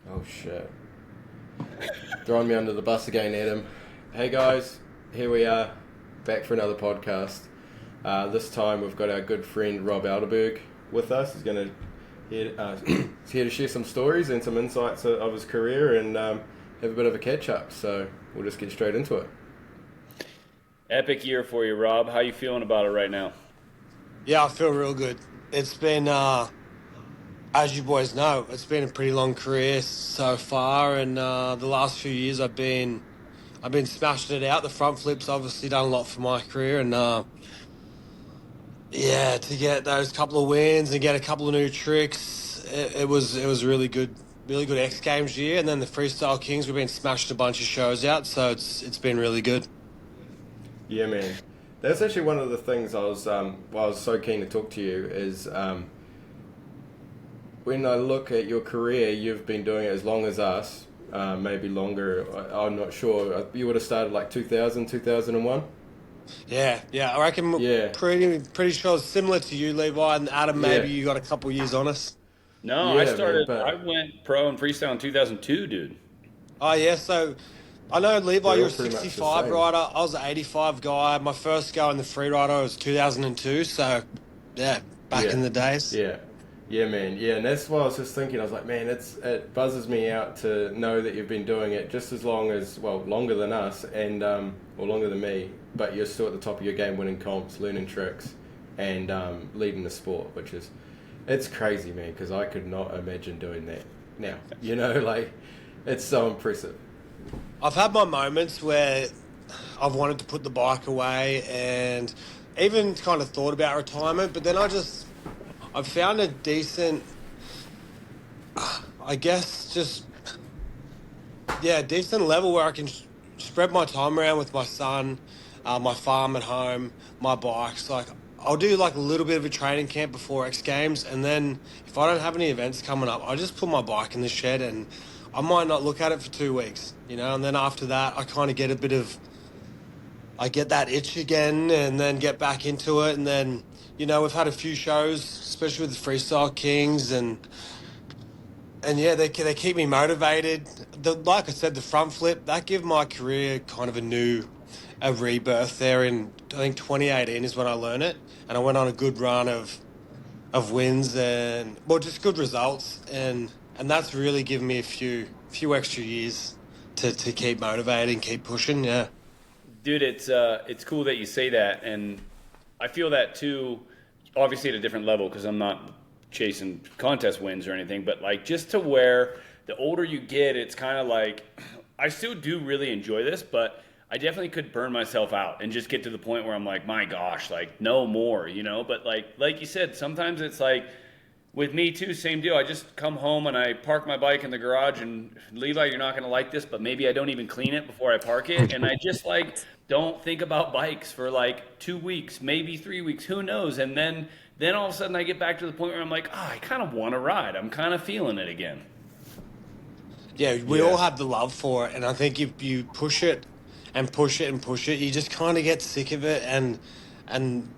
Oh shit. Throwing me under the bus again, Adam. Hey guys, here we are, back for another podcast. This time we've got our good friend Rob Adelberg with us. He's here to share some stories and some insights of his career and have a bit of a catch up. So we'll just get straight into it. Epic year for you, Rob. How you feeling about it right now? Yeah, I feel real good. It's been, as you boys know, it's been a pretty long career so far, and the last few years I've been smashing it out. The front flips obviously done a lot for my career, and yeah, to get those couple of wins and get a couple of new tricks, it was really good X Games year, and then the Freestyle Kings we've been smashing a bunch of shows out, so it's been really good. Yeah, man. That's actually one of the things why I was so keen to talk to you is when I look at your career, you've been doing it as long as us, maybe longer. I'm not sure. You would have started like 2000, 2001? Yeah, I reckon Yeah. pretty sure it's similar to you, Levi, and Adam. Yeah. Maybe you got a couple of years on us. No, Yeah, I man, started. I went pro in freestyle in 2002, dude. Oh yeah, so I know Levi, We're you're all a pretty much the 65 same. rider. I was an 85 guy. My first go in the free rider was 2002. So yeah, back Yeah. in the days. Yeah, man. Yeah, and that's why I was just thinking. I was like, man, it buzzes me out to know that you've been doing it just as long as, well, longer than us, and or longer than me. But you're still at the top of your game, winning comps, learning tricks, and leading the sport, which is, it's crazy, man. Because I could not imagine doing that now. You know, like, it's so impressive. I've had my moments where I've wanted to put the bike away and even kind of thought about retirement, but then I've found a decent, I guess, decent level where I can spread my time around with my son, my farm at home, my bikes. Like, I'll do like a little bit of a training camp before X Games, and then if I don't have any events coming up, I just put my bike in the shed and I might not look at it for 2 weeks, and then after that, I kind of I get that itch again and then get back into it. And then, we've had a few shows, especially with the Freestyle Kings, and yeah, they keep me motivated. Like I said, the front flip, that gave my career kind of a rebirth there in, I think 2018 is when I learned it. And I went on a good run of wins and, well, just good results. And that's really given me a few extra years to keep motivating, keep pushing, yeah. Dude, it's cool that you say that, and I feel that too. Obviously, at a different level because I'm not chasing contest wins or anything, but like just to where the older you get, it's kind of like I still do really enjoy this, but I definitely could burn myself out and just get to the point where I'm like, my gosh, like no more, But like you said, sometimes it's like with me too, same deal. I just come home and I park my bike in the garage, and Levi, you're not gonna like this, but maybe I don't even clean it before I park it, and I just like don't think about bikes for like 2 weeks, maybe 3 weeks, who knows? And then all of a sudden I get back to the point where I'm like, I kind of want to ride. I'm kind of feeling it again. Yeah, we Yeah. all have the love for it, and I think if you push it and push it and push it, you just kind of get sick of it. And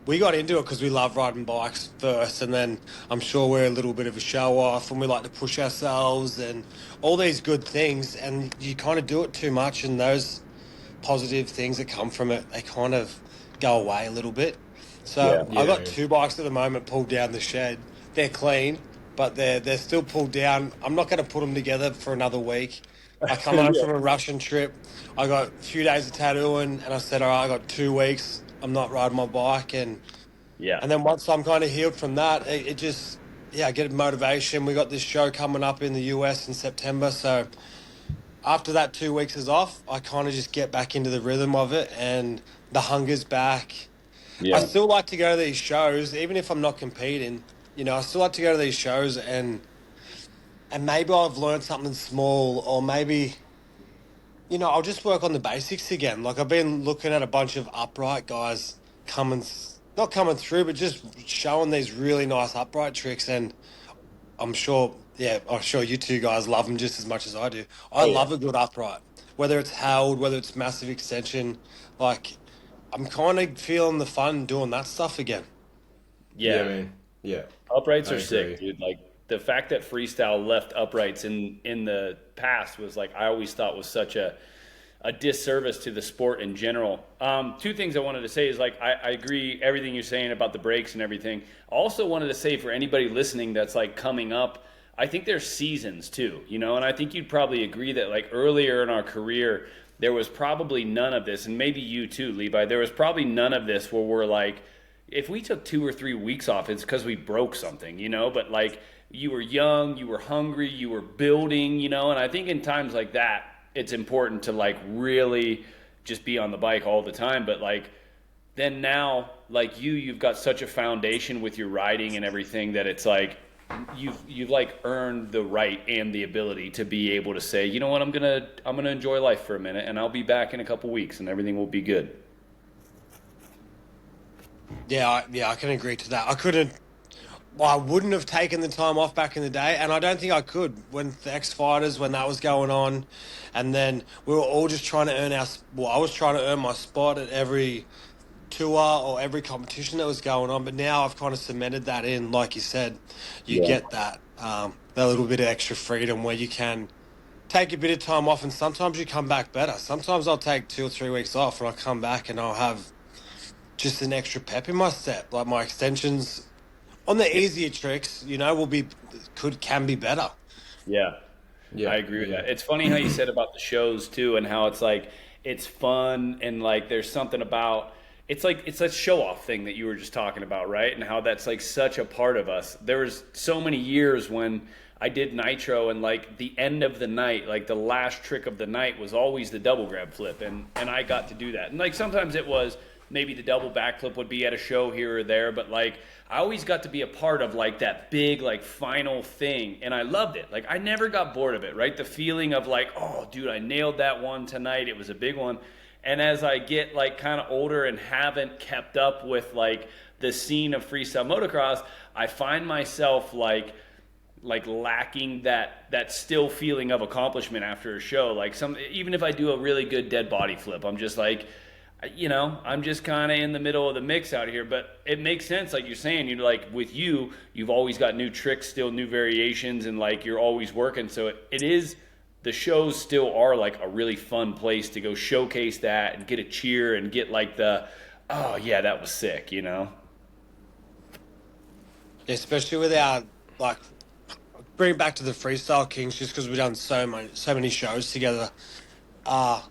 we got into it because we love riding bikes first, and then I'm sure we're a little bit of a show off, and we like to push ourselves and all these good things. And you kind of do it too much, and those positive things that come from it, they kind of go away a little bit. Yeah. So I got Yeah. two bikes at the moment pulled down the shed. They're clean, but they're still pulled down. I'm not going to put them together for another week. I come home Yeah. from a Russian trip. I got a few days of tattooing, and I said, all right, I got 2 weeks. I'm not riding my bike, Yeah. and then once I'm kind of healed from that, it just, yeah, I get motivation. We got this show coming up in the US in September, so after that 2 weeks is off, I kind of just get back into the rhythm of it, and the hunger's back. I Yeah. still like to go to these shows, even if I'm not competing. I still like to go to these shows, and maybe I've learned something small, or maybe, I'll just work on the basics again. Like, I've been looking at a bunch of upright guys not coming through, but just showing these really nice upright tricks, and I'm sure you two guys love them just as much as I do. I Oh yeah. love a good upright, whether it's held, whether it's massive extension. Like, I'm kind of feeling the fun doing that stuff again. Yeah, Yeah. man. Yeah. Uprights I are sick, agree. dude. Like the fact that freestyle left uprights in the past was like I always thought was such a disservice to the sport in general. Two things I wanted to say is like I agree everything you're saying about the breaks and everything. I also wanted to say for anybody listening that's like coming up, I think there's seasons too, you know, and I think you'd probably agree that like earlier in our career there was probably none of this, and maybe you too, Levi, there was probably none of this where we're like, if we took 2 or 3 weeks off, it's because we broke something, you know, but like you were young, you were hungry, you were building, you know, and I think in times like that, it's important to like really just be on the bike all the time. But like then now, like you've got such a foundation with your riding and everything that it's like you've like earned the right and the ability to be able to say, you know what, I'm gonna enjoy life for a minute, and I'll be back in a couple weeks, and everything will be good. Yeah, I can agree to that. I wouldn't have taken the time off back in the day, and I don't think I could when the X Fighters, when that was going on, and then we were all just trying to earn I was trying to earn my spot at every tour or every competition that was going on, but now I've kind of cemented that in, like you said, you get that little bit of extra freedom where you can take a bit of time off, and sometimes you come back better. Sometimes I'll take 2 or 3 weeks off and I'll come back and I'll have just an extra pep in my step. Like my extensions on the easier tricks, you know, can be better. Yeah, I agree with that. It's funny how you said about the shows too, and how it's like it's fun and like there's something about it's like it's that show off thing that you were just talking about, right? And how that's like such a part of us. There was so many years when I did nitro and like the end of the night, like the last trick of the night was always the double grab flip, and I got to do that. And like sometimes it was maybe the double backflip would be at a show here or there, but like I always got to be a part of like that big like final thing, and I loved it. Like I never got bored of it, right? The feeling of like, oh dude, I nailed that one tonight, it was a big one. And as I get like kind of older and haven't kept up with like the scene of freestyle motocross, I find myself like lacking that still feeling of accomplishment after a show. Like even if I do a really good dead body flip, I'm just like, you know, I'm just kind of in the middle of the mix out here. But it makes sense, like you're saying, you're like with you've always got new tricks, still new variations, and like you're always working. So it is, the shows still are like a really fun place to go showcase that and get a cheer and get like oh yeah, that was sick, you know? Especially with our, like, bring it back to the Freestyle Kings, just because we've done so many shows together. I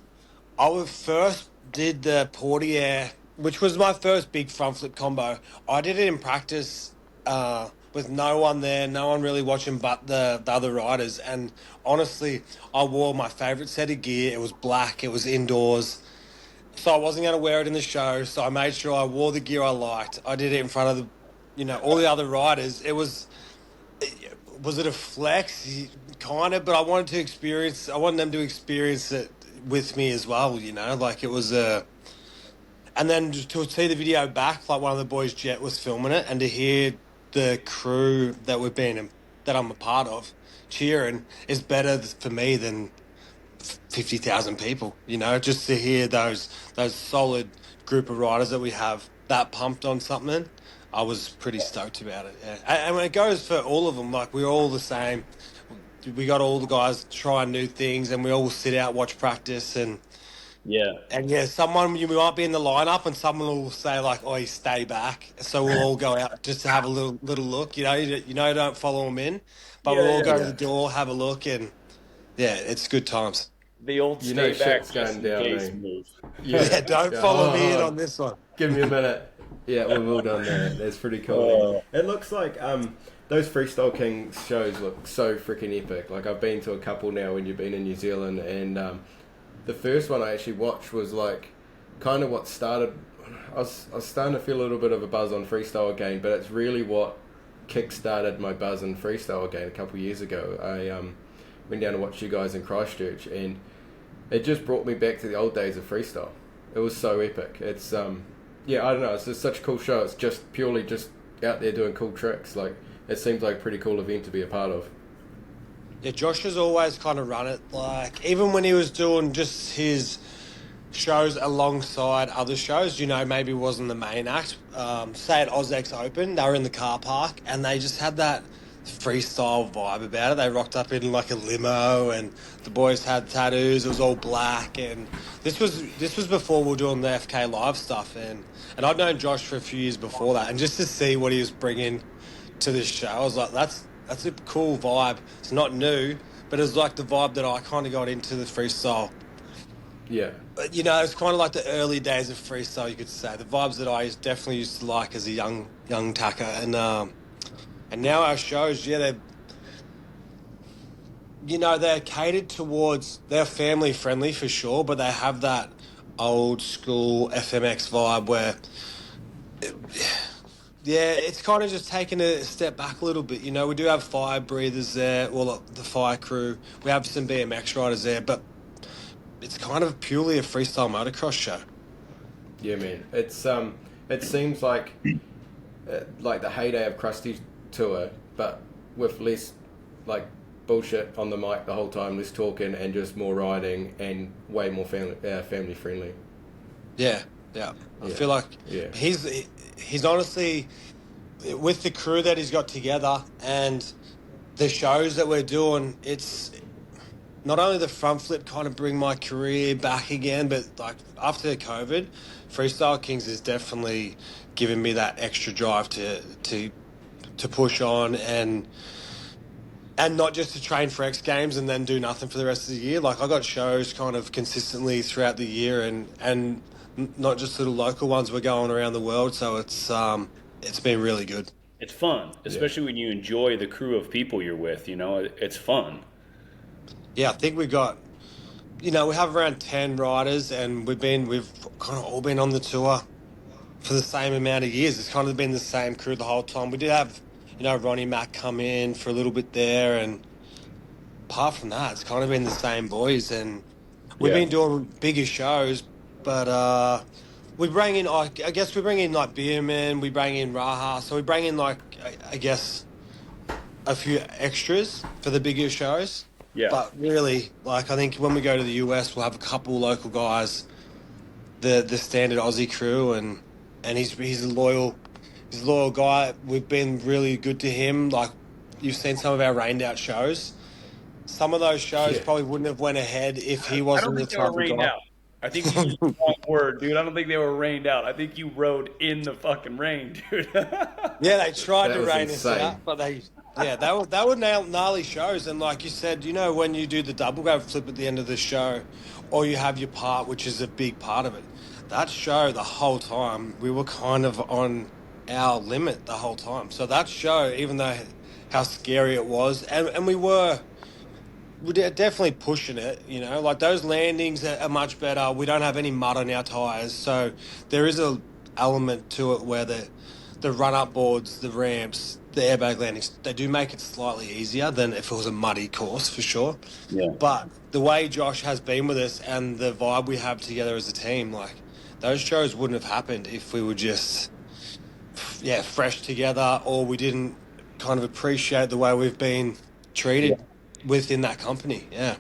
first did the Portier, which was my first big front flip combo. I did it in practice with no one there, no one really watching but the other riders. And honestly, I wore my favourite set of gear. It was black, it was indoors. So I wasn't going to wear it in the show. So I made sure I wore the gear I liked. I did it in front of all the other riders. Was it a flex? Kind of, but I wanted them to experience it with me as well, you know, like it was and then to see the video back, like one of the boys, Jet, was filming it, and to hear the crew that I'm a part of cheering is better for me than 50,000 people, you know, just to hear those solid group of riders that we have that pumped on something. I was pretty stoked about it. Yeah. And it goes for all of them. Like, we're all the same. We got all the guys trying new things, and we all sit out, watch practice, and someone, you might be in the lineup, and someone will say like, "Oh, you stay back." So we'll all go out just to have a little look. You know, don't follow them in, but we'll all go to the door, have a look, and it's good times. The old stay back going down move. Yeah, don't follow me in on this one. Give me a minute. Yeah, we've all done that. That's pretty cool. It looks like those Freestyle Kings shows look so freaking epic. Like, I've been to a couple now when you've been in New Zealand, and the first one I actually watched was like kind of what started. I was starting to feel a little bit of a buzz on freestyle again, but it's really what kick-started my buzz in freestyle again a couple of years ago. I went down to watch you guys in Christchurch, and it just brought me back to the old days of freestyle. It was so epic. It's I don't know, it's just such a cool show. It's just purely just out there doing cool tricks. Like, it seems like a pretty cool event to be a part of. Yeah, Josh has always kind of run it, like, even when he was doing just his shows alongside other shows, you know, maybe wasn't the main act. Say at AusX Open, they were in the car park, and they just had that freestyle vibe about it. They rocked up in like a limo, and the boys had tattoos. It was all black, and this was before we were doing the FK live stuff, and I'd known Josh for a few years before that, and just to see what he was bringing to this show, I was like, that's a cool vibe. It's not new, but it's like the vibe that I kind of got into the freestyle. Yeah. But it's kind of like the early days of freestyle, you could say. The vibes that I definitely used to like as a young tacker, and now our shows, they're catered towards, they're family friendly for sure, but they have that old school FMX vibe where, it's kind of just taking a step back a little bit. We do have fire breathers there, well, the fire crew. We have some BMX riders there, but it's kind of purely a freestyle motocross show. Yeah, man. It seems like the heyday of Krusty's tour, but with less like bullshit on the mic the whole time, less talking, and just more riding and way more family friendly. Yeah. I feel like he's honestly, with the crew that he's got together and the shows that we're doing, it's not only the front flip kind of bring my career back again, but like after COVID, Freestyle Kings is definitely giving me that extra drive to push on and not just to train for X Games and then do nothing for the rest of the year. Like I got shows kind of consistently throughout the year and not just little local ones. We're going around the world, so it's been really good. It's fun, especially when you enjoy the crew of people you're with. It's fun. Yeah, I think we got, we have around 10 riders, and we've kind of all been on the tour for the same amount of years. It's kind of been the same crew the whole time. We did have, Ronnie Mack come in for a little bit there, and apart from that, it's kind of been the same boys, and we've been doing bigger shows, but we bring in, I guess we bring in like Beerman, we bring in Raha, so we bring in like, I guess, a few extras for the bigger shows. Yeah. But really, like I think when we go to the US, we'll have a couple local guys, the standard Aussie crew, and he's a loyal guy. We've been really good to him. Like you've seen some of our rained out shows. Some of those shows probably wouldn't have went ahead if he wasn't the type of guy. Out. I think you used the wrong word, dude. I don't think they were rained out. I think you rode in the fucking rain, dude. Yeah, they tried to rain insane. us out, but they were gnarly shows. And like you said, when you do the double grab flip at the end of the show, or you have your part, which is a big part of it, that show the whole time, we were kind of on our limit the whole time. So that show, even though how scary it was, and we're definitely pushing it, like those landings are much better. We don't have any mud on our tyres, so there is a element to it where the run-up boards, the ramps, the airbag landings, they do make it slightly easier than if it was a muddy course, for sure. Yeah. But the way Josh has been with us and the vibe we have together as a team, like those shows wouldn't have happened if we were just, fresh together, or we didn't kind of appreciate the way we've been treated within that company. Yeah.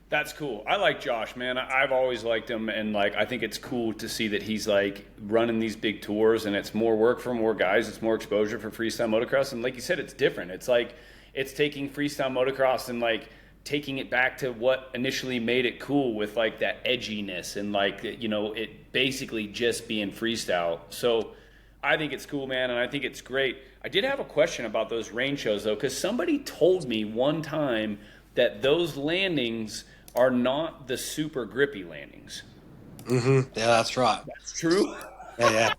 That's cool. I like Josh, man. I've always liked him, and like I think it's cool to see that he's like running these big tours, and it's more work for more guys. It's more exposure for freestyle motocross, and like you said, it's different. It's like it's taking freestyle motocross and like taking it back to what initially made it cool with like that edginess and like it basically just being freestyle. So I think it's cool, man, and I think it's great. I did have a question about those rain shows though, because somebody told me one time that those landings are not the super grippy landings. Mm-hmm. Yeah, that's right. That's true. Yeah.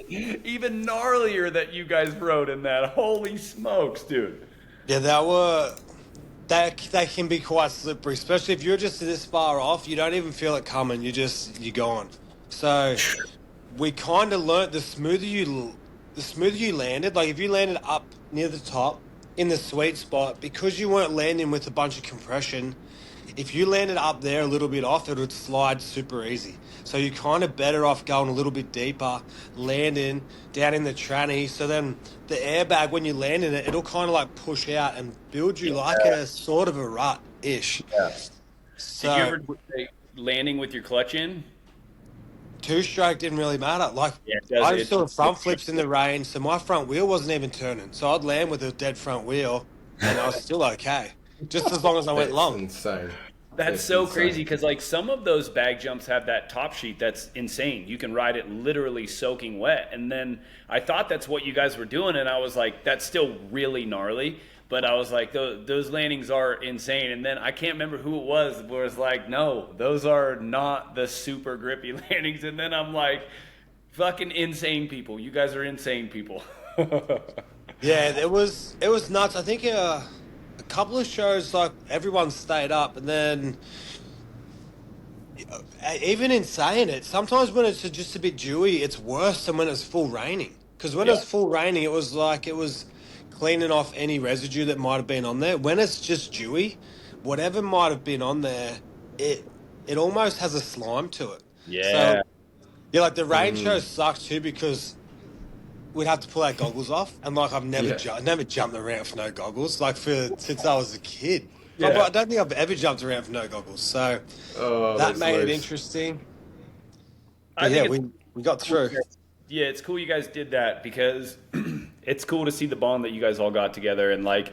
Even gnarlier that you guys rode in that. Holy smokes, dude. Yeah, they can be quite slippery, especially if you're just this far off. You don't even feel it coming. You're gone. So we kind of learnt the smoother you landed, like if you landed up near the top in the sweet spot, because you weren't landing with a bunch of compression, if you landed up there a little bit off, it would slide super easy. So you're kind of better off going a little bit deeper, landing down in the tranny. So then the airbag, when you land in it, it'll kind of like push out and build you like a sort of a rut-ish. Yeah. So, did you ever say landing with your clutch in? two-stroke didn't really matter. Like, Yeah, it does. I was doing front flips in the rain, so my front wheel wasn't even turning. So I'd land with a dead front wheel, and I was still okay, just as long as I went That's long. insane. That's so crazy because like some of those bag jumps have that top sheet that's insane. You can ride it literally soaking wet. And then I thought that's what you guys were doing, and I was like, that's still really gnarly. But I was like, those landings are insane. And then I can't remember who it was where it's like, no, those are not the super grippy landings. And then I'm like, fucking insane people. You guys are insane people. Yeah, it was nuts. I think a couple of shows, like everyone stayed up, and then even in saying it, sometimes when it's just a bit dewy, it's worse than when it's full raining. Because when Yeah. it's full raining, it was like it was cleaning off any residue that might have been on there. When it's just dewy, whatever might have been on there, it almost has a slime to it. Yeah. So yeah, like the rain show sucks too because we'd have to pull our goggles off, and like I've never never jumped around with no goggles, like since I was a kid. Yeah. I don't think I've ever jumped around with no goggles, so that made it interesting. I But yeah, think we got through. Yeah, it's cool you guys did that because it's cool to see the bond that you guys all got together. And like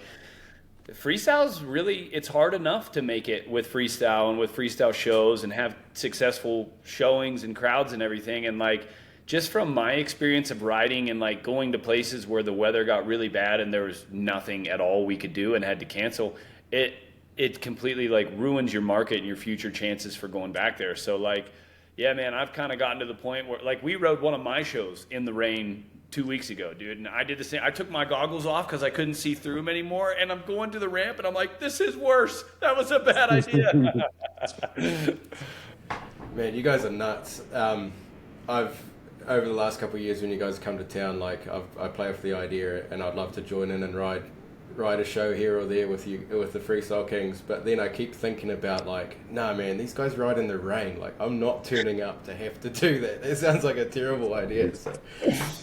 freestyle's really, it's hard enough to make it with freestyle and with freestyle shows and have successful showings and crowds and everything. And like just from my experience of riding and like going to places where the weather got really bad and there was nothing at all we could do and had to cancel, it completely like ruins your market and your future chances for going back there. So like, yeah, man, I've kind of gotten to the point where, like, we rode one of my shows in the rain 2 weeks ago, dude, and I did the same. I took my goggles off because I couldn't see through them anymore, and I'm going to the ramp, and I'm like, this is worse. That was a bad idea. Man, you guys are nuts. I've over the last couple of years when you guys come to town, like I play with the idea, and I'd love to join in and ride a show here or there with you with the Freestyle Kings, but then I keep thinking about like, nah man, these guys ride in the rain, like I'm not turning up to have to do that. It sounds like a terrible idea, so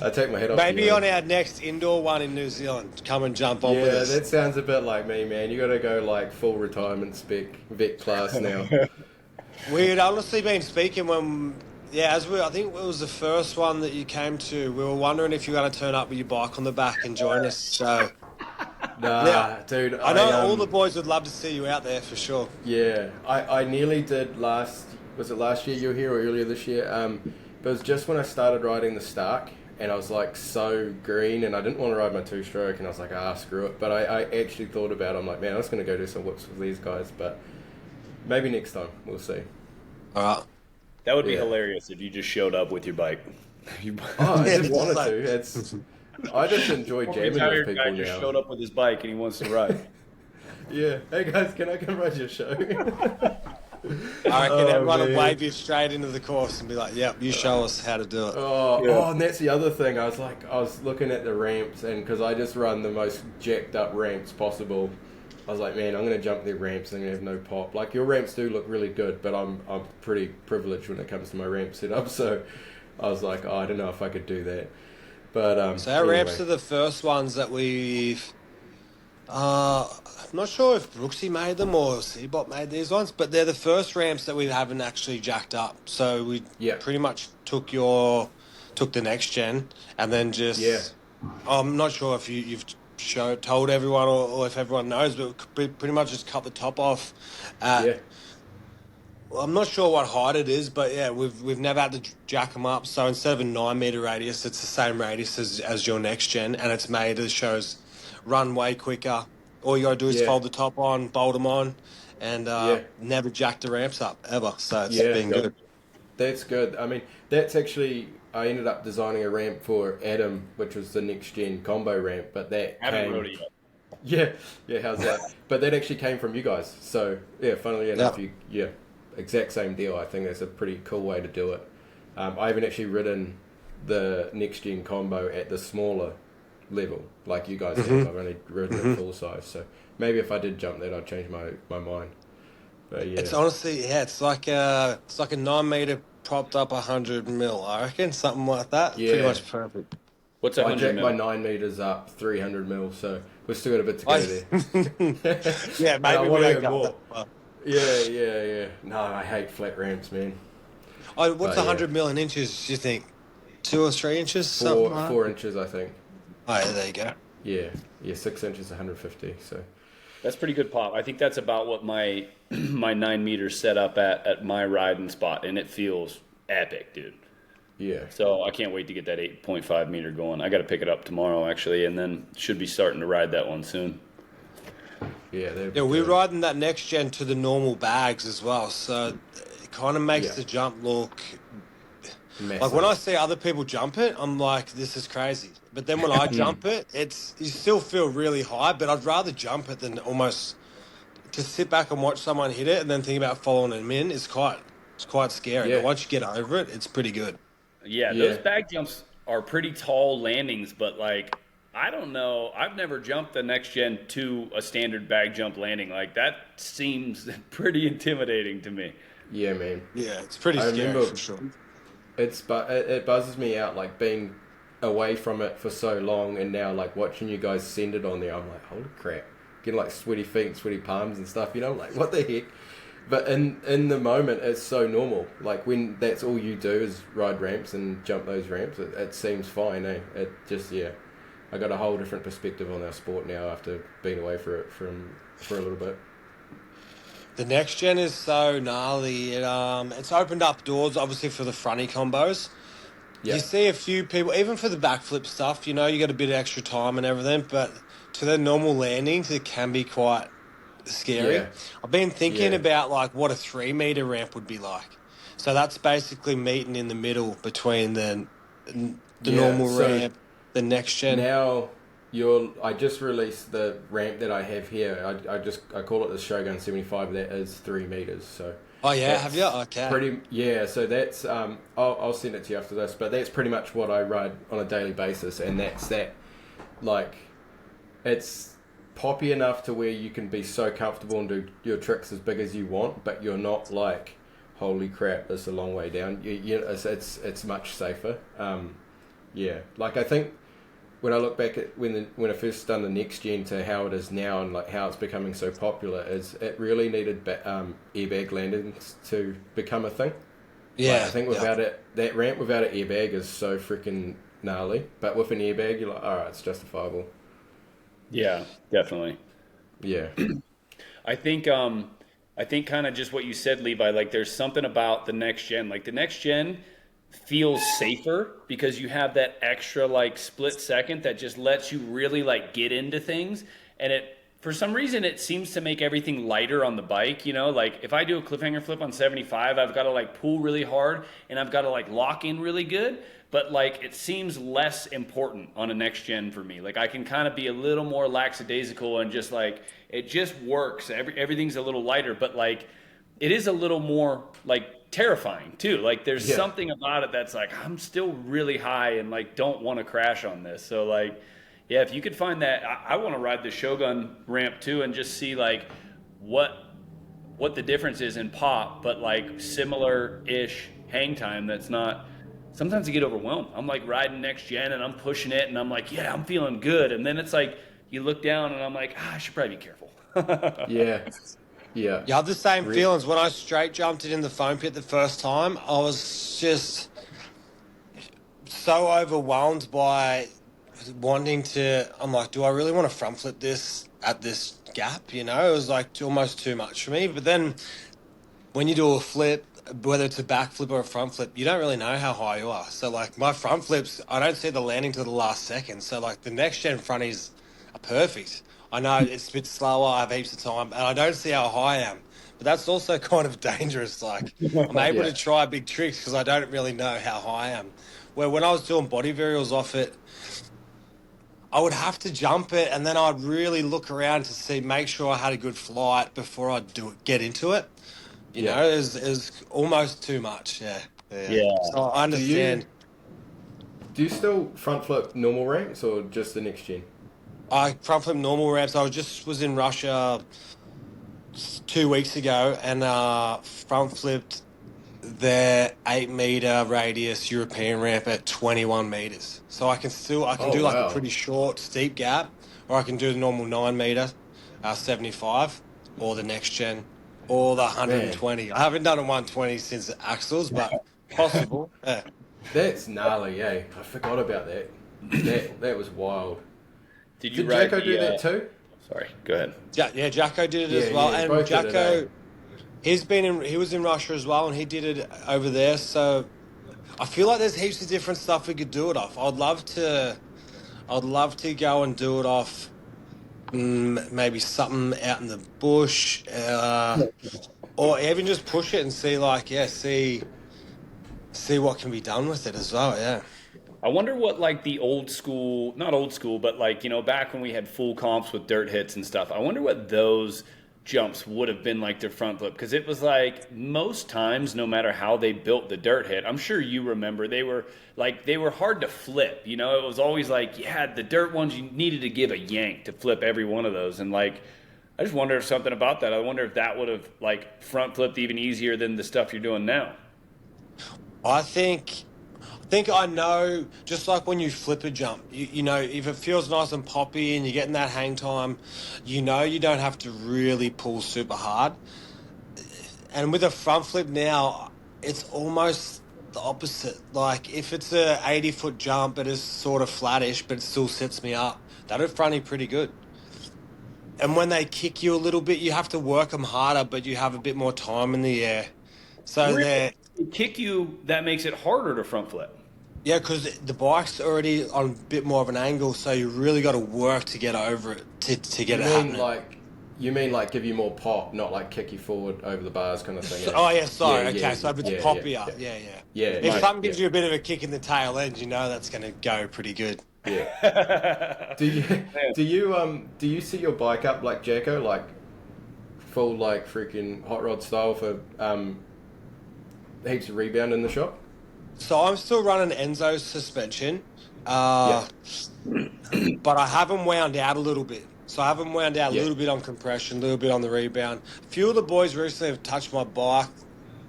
I take my head off. Maybe on our next indoor one in New Zealand, come and jump on with us. Yeah, that sounds a bit like me, man. You gotta go like full retirement spec vet class now. We had honestly been speaking when, I think it was the first one that you came to. We were wondering if you were going to turn up with your bike on the back and join us. So, Dude. I know all the boys would love to see you out there for sure. Yeah, I nearly did last year you were here or earlier this year? But it was just when I started riding the Stark and I was like so green and I didn't want to ride my two-stroke and I was like, screw it. But I actually thought about it. I'm like, man, I was going to go do some whips with these guys, but maybe next time. We'll see. All right. That would be hilarious if you just showed up with your bike. I just wanted to. I just enjoy jamming with people guy just now. showed up with his bike and he wants to ride. Yeah. Hey guys, can I come ride your show? I reckon everyone will wave you straight into the course and be like, yep, you show us how to do it. And that's the other thing. I was looking at the ramps, and because I just run the most jacked up ramps possible, I was like, man, I'm going to jump their ramps and have no pop. Like, your ramps do look really good, but I'm pretty privileged when it comes to my ramp setup, so I was like, I don't know if I could do that. But so our ramps are the first ones that we've... I'm not sure if Brooksy made them or Seabot made these ones, but they're the first ramps that we haven't actually jacked up. So we pretty much took the next gen and then just... Yeah. I'm not sure if you've told everyone or if everyone knows, but pretty much just cut the top off. Well, I'm not sure what height it is, but yeah, we've never had to jack them up. So instead of a 9 meter radius, it's the same radius as your next gen, and it's made the shows run way quicker. All you gotta do is fold the top on, bolt them on, and never jack the ramps up ever. So it's been good. That's good. I mean, that's actually, I ended up designing a ramp for Adam, which was the next gen combo ramp, but that haven't rode it yet. Yeah, how's that? But that actually came from you guys. So yeah, funnily enough, exact same deal. I think that's a pretty cool way to do it. I haven't actually ridden the next gen combo at the smaller level like you guys have. I've only ridden it full size, so maybe if I did jump that, I'd change my mind. But yeah, it's honestly it's like a 9 meter propped up 100 mil. I reckon something like that. Yeah, pretty much perfect. What's 100 I jacked mil? my 9 meters up 300 mil, so we've still got a bit to go there. Yeah, maybe we don't go that far. Yeah. No, I hate flat ramps, man. Oh, what's But yeah, 100 million inches? Do you think 2 or 3 inches, something like that? 4 inches, I think. Oh, yeah, there you go. Yeah, yeah, 6 inches, 150. So That's pretty good pop. I think that's about what my my 9 meters set up at my riding spot, and it feels epic, dude. yeah, So I can't wait to get that 8.5 meter going. I got to pick it up tomorrow actually, and then should be starting to ride that one soon. yeah, that'd Yeah, be we're good. riding that next gen to the normal bags as well, so it kind of makes Yeah, the jump look like when I massive. see other people jump it, I'm like, this is crazy. But then when I jump it, it's you still feel really high, but I'd rather jump it than almost just sit back and watch someone hit it and then think about following them in. It's quite scary. But Yeah, once you get over it, it's pretty good. Yeah, those yeah, bag jumps are pretty tall landings, but like I don't know, I've never jumped the next gen to a standard bag jump landing. Like that seems pretty intimidating to me. yeah, man. Yeah, it's pretty I scary remember for sure. it buzzes me out like being away from it for so long, and now like watching you guys send it on there. I'm like, holy crap, getting like sweaty feet, and sweaty palms and stuff. You know, like what the heck? But in the moment, it's so normal. Like when that's all you do is ride ramps and jump those ramps, it seems fine. Eh? It just yeah, I got a whole different perspective on our sport now after being away for a little bit. The next gen is so gnarly. It's opened up doors obviously for the fronty combos. You Yeah, see a few people, even for the backflip stuff, you got a bit of extra time and everything, but to the normal landings, it can be quite scary. yeah, I've been thinking yeah, about like what a 3 meter ramp would be like. So that's basically meeting in the middle between the yeah. normal So ramp, the next gen. now I just released the ramp that I have here. I call it the Shogun 75. That is 3 meters. So Oh yeah, have you? that's Okay. pretty yeah. So that's I'll send it to you after this. But that's pretty much what I ride on a daily basis, and that's that. Like it's poppy enough to where you can be so comfortable and do your tricks as big as you want, but you're not like holy crap, this is a long way down. It's much safer. Yeah, like I think when I look back at when I first done the next gen to how it is now and like how it's becoming so popular, is it really needed airbag landings to become a thing. Like I Yeah, think yeah. without it, that ramp without an airbag is so freaking gnarly. But with an airbag, you're like, all right, it's justifiable. Yeah, definitely. Yeah, I think kind of just what you said, Levi, like there's something about the next gen. Like the next gen feels safer because you have that extra like split second that just lets you really like get into things. And it for some reason it seems to make everything lighter on the bike, you know? Like if I do a cliffhanger flip on 75, I've got to like pull really hard and I've got to like lock in really good. But like it seems less important on a next gen for me. Like I can kind of be a little more lackadaisical and just like it just works. Everything's a little lighter, but like it is a little more like terrifying too. Like there's yeah, something about it that's like I'm still really high and like don't want to crash on this. So like yeah, if you could find that, I want to ride the Shogun ramp too and just see like what what the difference is in pop, but like similar ish hang time. That's not. Sometimes I get overwhelmed. I'm like riding next gen and I'm pushing it and I'm like, yeah, I'm feeling good. And then it's like you look down and I'm like, I should probably be careful. yeah, yeah. You have the same Re- feelings. When I straight jumped it in the foam pit the first time, I was just so overwhelmed by wanting to. I'm like, do I really want to front flip this at this gap? It was like almost too much for me. But then when you do a flip, whether it's a back flip or a front flip, you don't really know how high you are. So like my front flips, I don't see the landing to the last second. So like the next gen fronties are perfect. I know it's a bit slower, I have heaps of time, and I don't see how high I am. But that's also kind of dangerous. Like I'm able yeah, to try big tricks because I don't really know how high I am. Where when I was doing body varials off it, I would have to jump it, and then I'd really look around to see, make sure I had a good flight before I'd get into it. yeah. Is almost too much. Yeah, yeah. Yeah. So I Do you understand. do you still front flip normal ramps or just the next gen? I front flip normal ramps. I was in Russia 2 weeks ago and front flipped their 8 meter radius European ramp at 21 meters. So I can Oh do like a wow, pretty short steep gap, or I can do the normal 9 meter, 75, or the next gen, or the man. 120. I haven't done a 120 since the Axles, but Possible. Yeah. That's gnarly, eh? I forgot about that. That was wild. Did you Did ride Jacko do the? that too? Sorry, go ahead. Yeah, Jacko did it Yeah, as well, yeah, and both did it, eh? Jacko, he was in Russia as well, and he did it over there. So I feel like there's heaps of different stuff we could do it off. I'd love to go and do it off. Maybe something out in the bush, or even just push it and see, like, yeah, see what can be done with it as well. Yeah. I wonder what like the old school, not old school, but like, back when we had full comps with dirt hits and stuff. I wonder what those jumps would have been like their front flip, because it was like most times, no matter how they built the dirt hit, I'm sure you remember, they were hard to flip. It was always like, yeah, the dirt ones, you needed to give a yank to flip every one of those. And like, I just wonder if something about that. I wonder if that would have like front flipped even easier than the stuff you're doing now. I think I know, just like when you flip a jump, you know, if it feels nice and poppy and you're getting that hang time, you know you don't have to really pull super hard. And with a front flip now, it's almost the opposite. Like, if it's a 80-foot jump, it is sort of flattish, but it still sets me up. That'll fronty pretty good. And when they kick you a little bit, you have to work them harder, but you have a bit more time in the air. So Really? they're Kick you, that makes it harder to front flip. Yeah, because the bike's already on a bit more of an angle, so you really got to work to get over it to get You it mean happening. like you mean like give you more pop, not like kick you forward over the bars kind of thing. Oh yeah, sorry. Yeah, Okay, so if it's yeah, poppier, yeah, yeah. yeah. If Yeah, something gives yeah, you a bit of a kick in the tail end, you know that's going to go pretty good. yeah. Do you see your bike up like Jacko, like full like freaking hot rod style for heaps of rebound in the shop? So I'm still running Enzo's suspension, Yeah, but I haven't wound out a little bit. So I haven't wound out a yeah. little bit on compression, a little bit on the rebound. A few of the boys recently have touched my bike.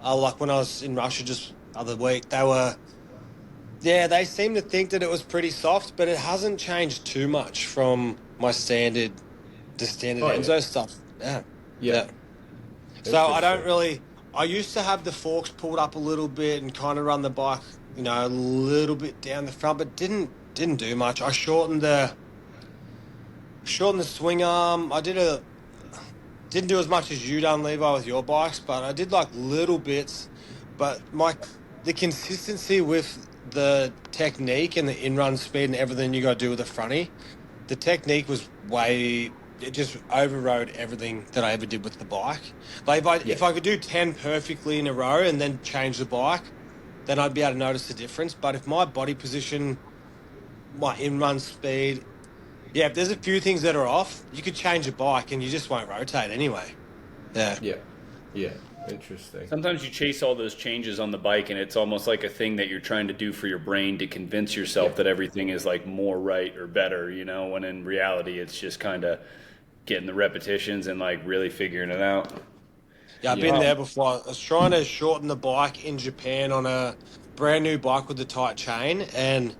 Like when I was in Russia just the other week, they seem to think that it was pretty soft, but it hasn't changed too much from my the standard Oh yeah, Enzo stuff. Yeah, yeah. yeah. So I don't Interesting. really. I used to have the forks pulled up a little bit and kind of run the bike, a little bit down the front, but didn't do much. I shortened the swing arm. Didn't do as much as you done, Levi, with your bikes, but I did like little bits. But the consistency with the technique and the in-run speed and everything you got to do with the fronty, the technique was it just overrode everything that I ever did with the bike. Like Yeah, if I could do 10 perfectly in a row and then change the bike, then I'd be able to notice the difference. But if my body position, my in-run speed, yeah, if there's a few things that are off, you could change a bike and you just won't rotate anyway. Yeah. yeah, yeah. Interesting. Sometimes you chase all those changes on the bike, and it's almost like a thing that you're trying to do for your brain to convince Yeah, yourself that everything is like more right or better, when in reality it's just kind of getting the repetitions and like really figuring it out. Yeah, I've yeah, been there before. I was trying to shorten the bike in Japan on a brand new bike with the tight chain, and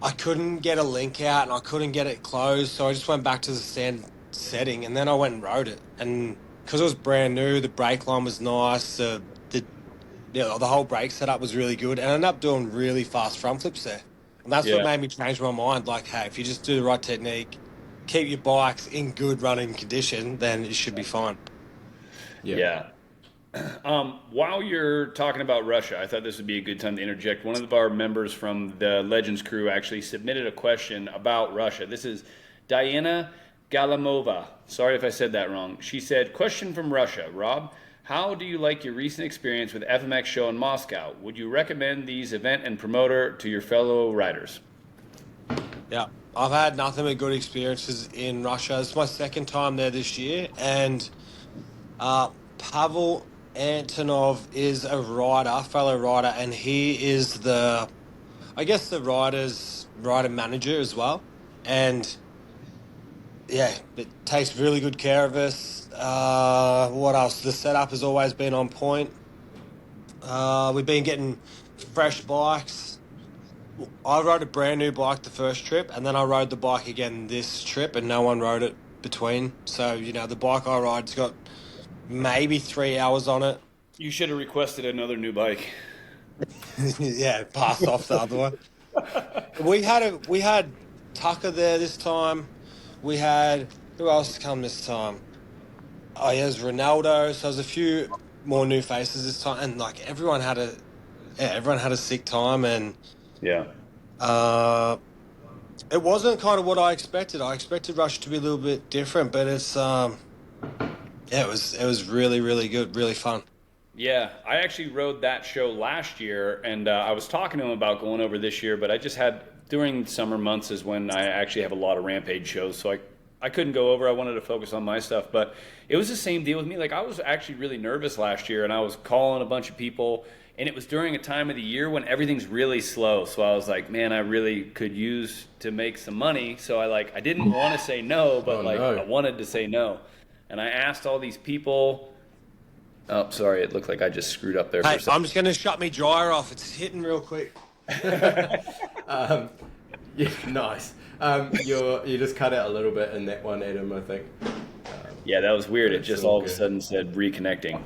I couldn't get a link out and I couldn't get it closed, so I just went back to the standard setting and then I went and rode it. And because it was brand new, the brake line was nice, the whole brake setup was really good, and I ended up doing really fast front flips there. And that's what Yeah. made me change my mind. Like, hey, if you just do the right technique, keep your bikes in good running condition, then it should be fine. yeah. Yeah. While you're talking about Russia, I thought this would be a good time to interject. One of our members from the Legends crew actually submitted a question about Russia. This is Diana Galamova. Sorry if I said that wrong. She said, question from Russia. Rob, how do you like your recent experience with FMX show in Moscow? Would you recommend these event and promoter to your fellow riders? Yeah, I've had nothing but good experiences in Russia. It's my second time there this year, and Pavel Antonov is a fellow rider, and he is I guess, the rider manager as well. And yeah, it takes really good care of us. What else? The setup has always been on point. We've been getting fresh bikes. I rode a brand new bike the first trip, and then I rode the bike again this trip, and no one rode it between. So, the bike I ride's got maybe 3 hours on it. You should have requested another new bike. Yeah, passed off the other one. We had Tucker there this time. We had who else come this time? Oh yeah, there's Ronaldo. So there's a few more new faces this time, and like everyone had a sick time, and Yeah. uh, it wasn't kind of what I expected. I expected Rush to be a little bit different, but yeah, it was really really good, really fun. Yeah, I actually rode that show last year, and I was talking to him about going over this year, but I just had during summer months is when I actually have a lot of Rampage shows, so I couldn't go over. I wanted to focus on my stuff, but it was the same deal with me. Like I was actually really nervous last year, and I was calling a bunch of people, and it was during a time of the year when everything's really slow. So I was like, man, I really could use to make some money. So I didn't want to say no, but Oh I no. wanted to say no, and I asked all these people. Oh, sorry. It looked like I just screwed up there for Hey, a second. I'm just gonna shut my dryer off. It's hitting real quick. Um, yeah, nice. You just cut out a little bit in that one, Adam. I think. Yeah, that was weird. It It's just all all of a good. sudden said reconnecting.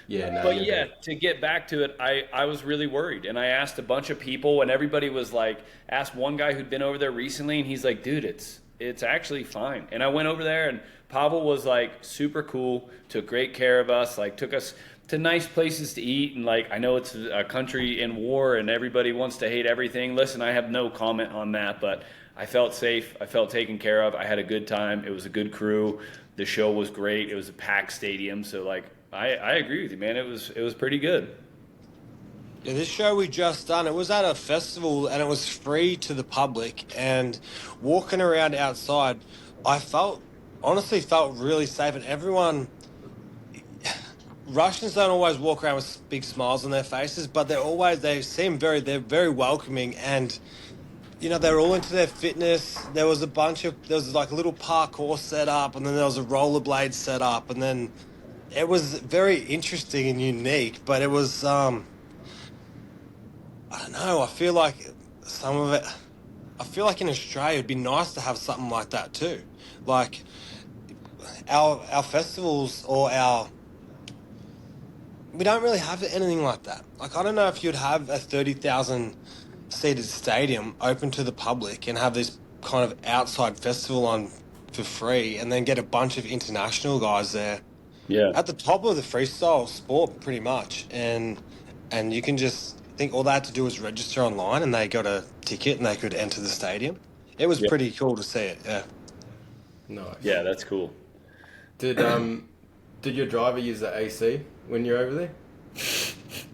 Yeah, no, But you're yeah, good. to get back to it, I was really worried. And I asked a bunch of people, and everybody was like, asked one guy who'd been over there recently, and he's like, dude, it's actually fine. And I went over there, and Pavel was like super cool, took great care of us, like took us to nice places to eat. And like, I know it's a country in war, and everybody wants to hate everything. Listen, I have no comment on that, but I felt safe. I felt taken care of. I had a good time. It was a good crew. The show was great. It was a packed stadium, so like I agree with you, man. It was pretty good. Yeah, this show we just done, it was at a festival and it was free to the public. And walking around outside, I honestly felt really safe. And Russians don't always walk around with big smiles on their faces, but they're very welcoming. And, they're all into their fitness. There was like a little parkour set up, and then there was a rollerblade set up. And then it was very interesting and unique, but it was, I don't know. Some of it. I feel like in Australia it'd be nice to have something like that too. Like our festivals or our we don't really have anything like that. Like I don't know if you'd have a 30,000 seated stadium open to the public and have this kind of outside festival on for free, and then get a bunch of international guys there Yeah. at the top of the freestyle sport pretty much, and you can just think all they had to do was register online and they got a ticket and they could enter the stadium. It was Yeah. pretty cool to see it. Yeah. Nice. Yeah, that's cool. Did your driver use the AC when you're over there?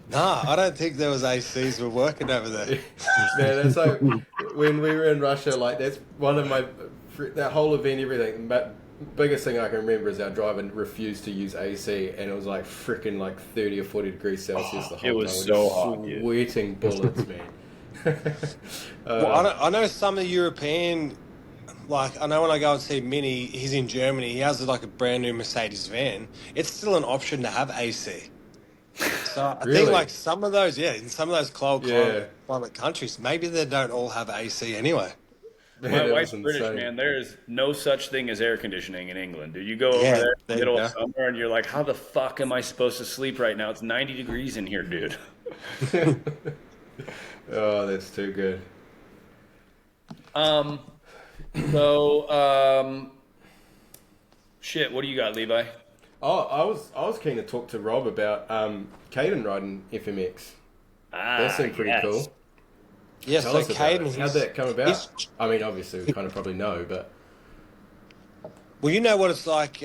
Nah, I don't think there was ACs were working over there. Man, that's like when we were in Russia. Like that's one of that whole event, everything. But biggest thing I can remember is our driver refused to use AC, and it was like freaking like 30 or 40 degrees Celsius the whole It time. was We're so just hot, dude. sweating bullets, man. Well, I know some of the European, like I know when I go and see Minnie, he's in Germany. He has like a brand new Mercedes van. It's still an option to have AC. So I think Really? like some of those, yeah, in some of those cold Yeah. climate countries, maybe they don't all have AC anyway. Man, My it wife's was British, insane. man. There is no such thing as air conditioning in England. Do you go over Yeah, there in the there you middle of go. summer and you're like, how the fuck am I supposed to sleep right now? It's 90 degrees in here, dude. Oh, that's too good. Um, so, shit, what do you got, Levi? Oh, I was keen to talk to Rob about Caden riding FMX. That seemed pretty yes. cool. Yeah, Tell so us about it. Caden, How'd that come about? he's I mean, obviously we kind of probably know, but well, you know what it's like.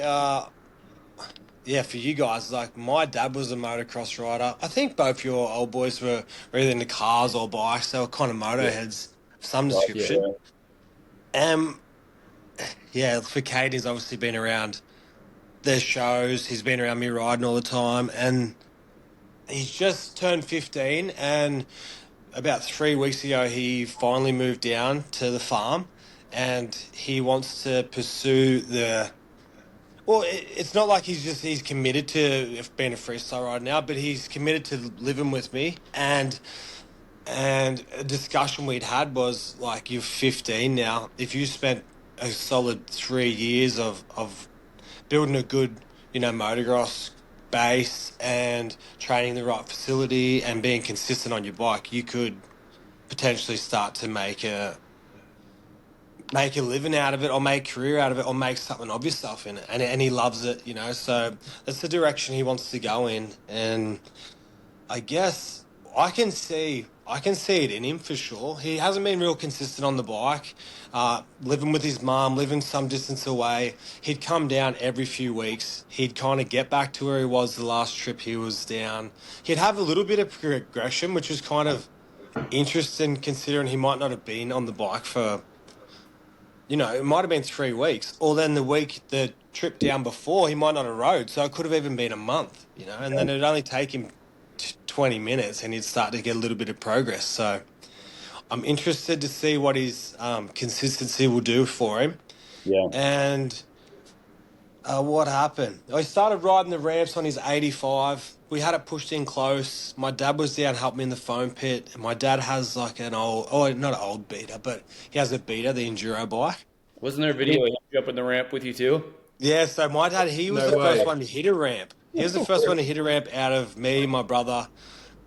Yeah, for you guys, like my dad was a motocross rider. I think both your old boys were either into cars or bikes. They were kind of moto yeah, heads of some yeah, description. Um, yeah, for Caden, he's obviously been around their shows. He's been around me riding all the time, and he's just turned 15. And about 3 weeks ago, he finally moved down to the farm, and he wants to pursue the. Well, it's not like he's committed to being a freestyle rider now, but he's committed to living with me. And a discussion we'd had was like, you're 15 now. If you spent a solid 3 years of building a good, motocross base and training the right facility and being consistent on your bike, you could potentially start to make a living out of it, or make a career out of it, or make something of yourself in it. And he loves it, you know. So that's the direction he wants to go in. And I guess I can see it in him for sure. He hasn't been real consistent on the bike. Living with his mum, living some distance away, he'd come down every few weeks. He'd kind of get back to where he was the last trip he was down. He'd have a little bit of progression, which was kind of interesting considering he might not have been on the bike for, you know, it might have been 3 weeks. Or then the trip down before, he might not have rode. So it could have even been a month, you know, and then it'd only take him 20 minutes and he'd start to get a little bit of progress. So I'm interested to see what his consistency will do for him. Yeah. And what happened? I started riding the ramps on his 85. We had it pushed in close. My dad was down helping me in the foam pit. And my dad has like an old, not an old beater, but he has a beater, the enduro bike. Wasn't there a video of him up in the ramp with you too? Yeah, so my dad, he was the first one to hit a ramp. He was the first one to hit a ramp out of me, my brother,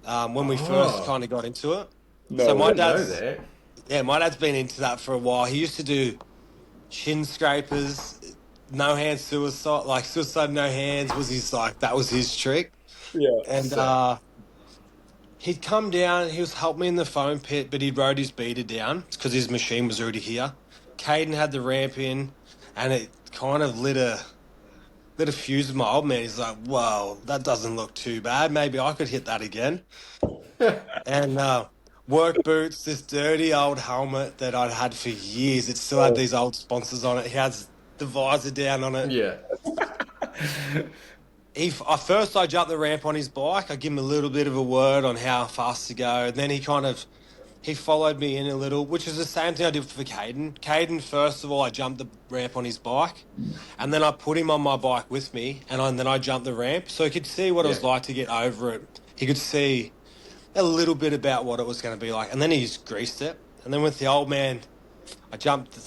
when we first kind of got into it. No, so my dad's been into that for a while. He used to do shin scrapers, no hand suicide, like suicide no hands that was his trick. Yeah. And he'd come down, he was helping me in the foam pit, but he'd rode his beater down because his machine was already here. Caden had the ramp in, and it kind of lit a fuse with my old man. He's like, whoa, that doesn't look too bad. Maybe I could hit that again. And work boots, this dirty old helmet that I'd had for years. It still had these old sponsors on it. He has the visor down on it. Yeah. First I jumped the ramp on his bike. I give him a little bit of a word on how fast to go. And then he followed me in a little, which is the same thing I did for Caden. Caden, first of all, I jumped the ramp on his bike, and then I put him on my bike with me, and then I jumped the ramp. So he could see what it was like to get over it. He could see a little bit about what it was going to be like, and then he just greased it. And then with the old man, I jumped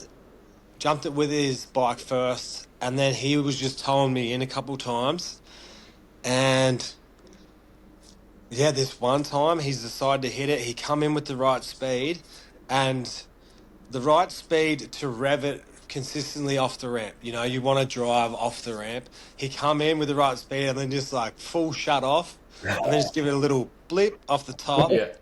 it with his bike first, and then he was just towing me in a couple times. And yeah, this one time he's decided to hit it. He come in with the right speed, and the right speed to rev it consistently off the ramp. You know, you want to drive off the ramp. He come in with the right speed and then just like full shut off, and then just give it a little blip off the top. Yeah.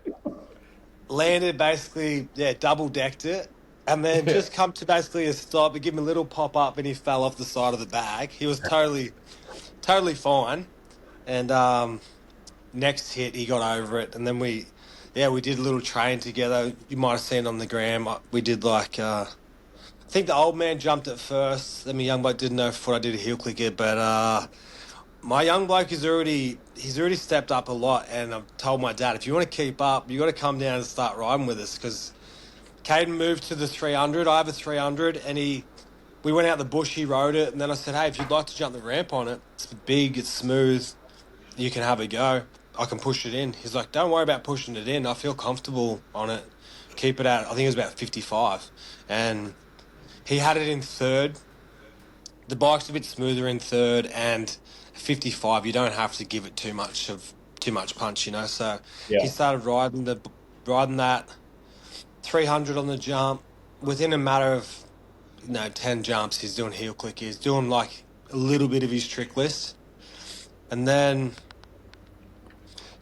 Landed basically, double decked it, and then just come to basically a stop and give him a little pop up, and he fell off the side of the bag. He was totally fine, and next hit, he got over it, and then we did a little train together. You might have seen on the gram. We did like, I think the old man jumped it first. Then my young bloke didn't know foot. I did a heel clicker, but my young bloke he's already stepped up a lot. And I've told my dad, if you want to keep up, you got to come down and start riding with us, because Caden moved to the 300. I have a 300, and we went out the bush. He rode it, and then I said, hey, if you'd like to jump the ramp on it, it's big, it's smooth, you can have a go. I can push it in. He's like, don't worry about pushing it in. I feel comfortable on it. Keep it at, I think it was about 55. And he had it in third. The bike's a bit smoother in third, and 55, you don't have to give it too much punch, you know. So he started riding that 300 on the jump. Within a matter of 10 jumps, he's doing heel click. He's doing like a little bit of his trick list. And then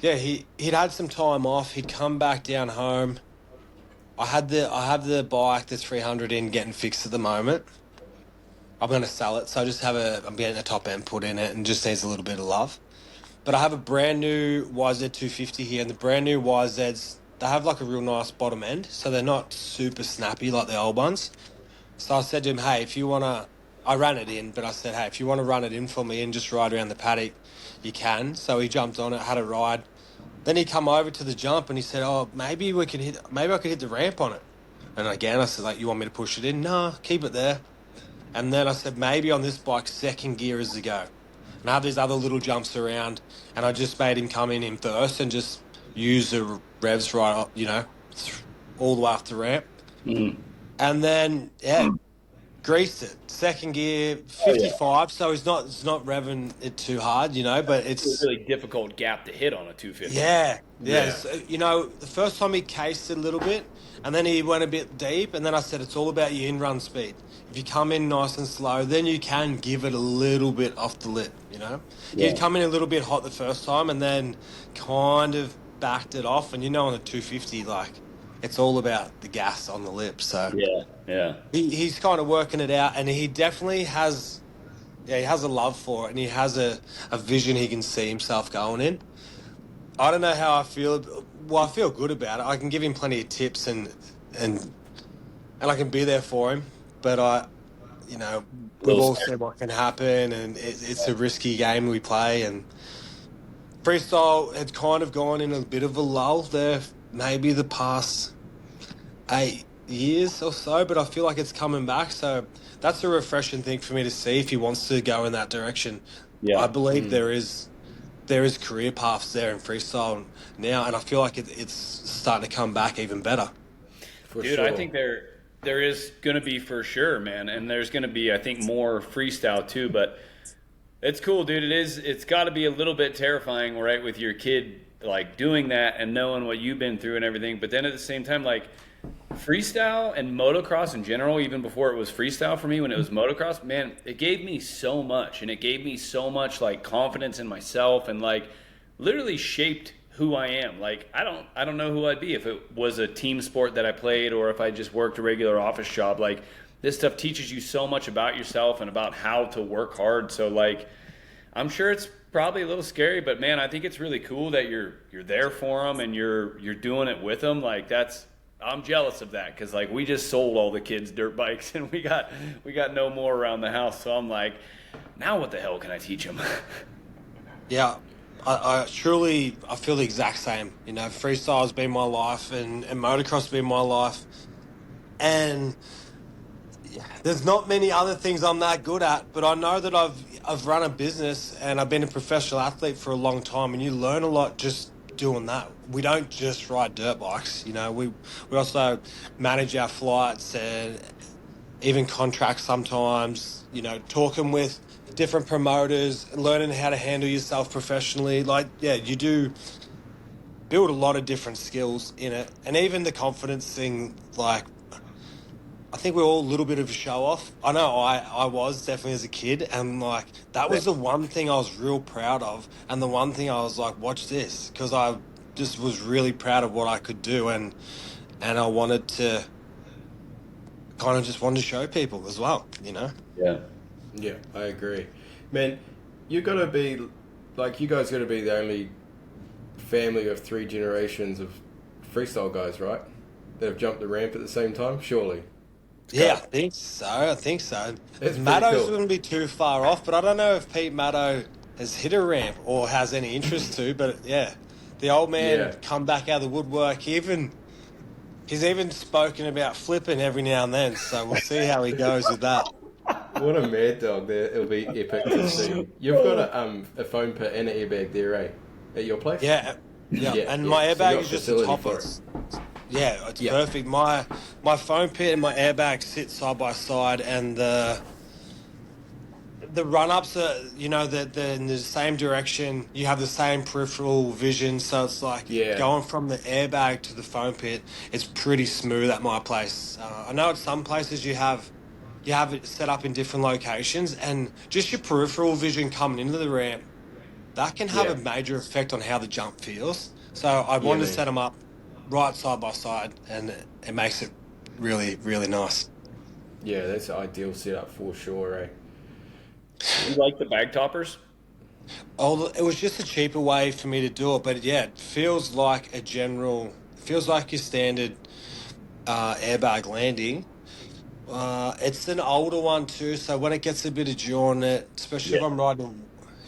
he'd had some time off. He'd come back down home. I have the bike, the 300 in, getting fixed at the moment. I'm going to sell it, so I'm getting a top end put in it, and just needs a little bit of love. But I have a brand new YZ250 here, and the brand new YZs, they have like a real nice bottom end, so they're not super snappy like the old ones. So I said to him, hey, if you want to, I ran it in, but I said, hey, if you want to run it in for me and just ride around the paddock, you can. So he jumped on it, had a ride. Then he come over to the jump and he said, oh, maybe I could hit the ramp on it. And again, I said, like, you want me to push it in? No, keep it there. And then I said, maybe on this bike, second gear is the go. And I have these other little jumps around, and I just made him come in first and just use the revs right up, all the way off the ramp. Mm. And then, greased it. Second gear, Oh, yeah. 55, so it's not revving it too hard, but It's a really difficult gap to hit on a 250. yeah. Yeah. So, the first time he cased it a little bit, and then he went a bit deep, and then I said it's all about your in-run speed. If you come in nice and slow, then you can give it a little bit off the lip. Yeah. He'd come in a little bit hot the first time, and then kind of backed it off, and on the 250, it's all about the gas on the lip, so... Yeah. He's kind of working it out, and he definitely has, he has a love for it, and he has a vision he can see himself going in. I don't know how I feel. Well, I feel good about it. I can give him plenty of tips, and I can be there for him. But we've all said what can happen, and it's a risky game we play. And freestyle had kind of gone in a bit of a lull there, maybe the past 8 years or so, but I feel like it's coming back. So that's a refreshing thing for me to see if he wants to go in that direction. Yeah. I believe there is career paths there in freestyle now, and I feel like it's starting to come back even better. Dude, I think there is going to be for sure, man, and there's going to be, I think, more freestyle too, but it's cool, dude. It's got to be a little bit terrifying, right, with your kid doing that and knowing what you've been through and everything, but then at the same time, freestyle and motocross in general, even before it was freestyle for me, when it was motocross, man, it gave me so much, and it gave me so much confidence in myself, and literally shaped who I am. I don't know who I'd be if it was a team sport that I played, or if I just worked a regular office job. This stuff teaches you so much about yourself and about how to work hard. So I'm sure it's probably a little scary, but man, I think it's really cool that you're there for them and you're doing it with them. I'm jealous of that, because we just sold all the kids dirt bikes, and we got no more around the house. So I'm now what the hell can I teach them? Yeah, I truly feel the exact same. Freestyle has been my life, and motocross has been my life, and there's not many other things I'm that good at. But I know that I've run a business, and I've been a professional athlete for a long time, and you learn a lot just doing that. We don't just ride dirt bikes, we also manage our flights and even contracts sometimes, talking with different promoters, learning how to handle yourself professionally. You do build a lot of different skills in it, and even the confidence thing. I think we're all a little bit of a show off. I know I was definitely as a kid, and that was the one thing I was real proud of, and the one thing I was watch this, because I just was really proud of what I could do, and I wanted to wanted to show people as well, Yeah, I agree. Man, you guys got to be the only family of 3 generations of freestyle guys, right? That have jumped the ramp at the same time, surely. Yeah, I think so. Maddo's cool. wouldn't be too far off, but I don't know if Pete Maddo has hit a ramp or has any interest to, but yeah, the old man come back out of the woodwork. He's even spoken about flipping every now and then, so we'll see how he goes with that. What a mad dog there. It'll be epic to see. You've got a foam pit and an airbag there, eh? At your place? Yeah. And my airbag is just the top. Yeah, it's perfect. My foam pit and my airbag sit side by side, and the run-ups are, they're in the same direction. You have the same peripheral vision, so it's going from the airbag to the foam pit. It's pretty smooth at my place. I know at some places you have it set up in different locations, and just your peripheral vision coming into the ramp, that can have a major effect on how the jump feels. So I wanted to set them up right side by side, and it makes it really, really nice. Yeah, that's the ideal setup for sure, eh? You like the bag toppers? Oh, it was just a cheaper way for me to do it, but it feels like your standard airbag landing. It's an older one too, so when it gets a bit of jaw on it, especially if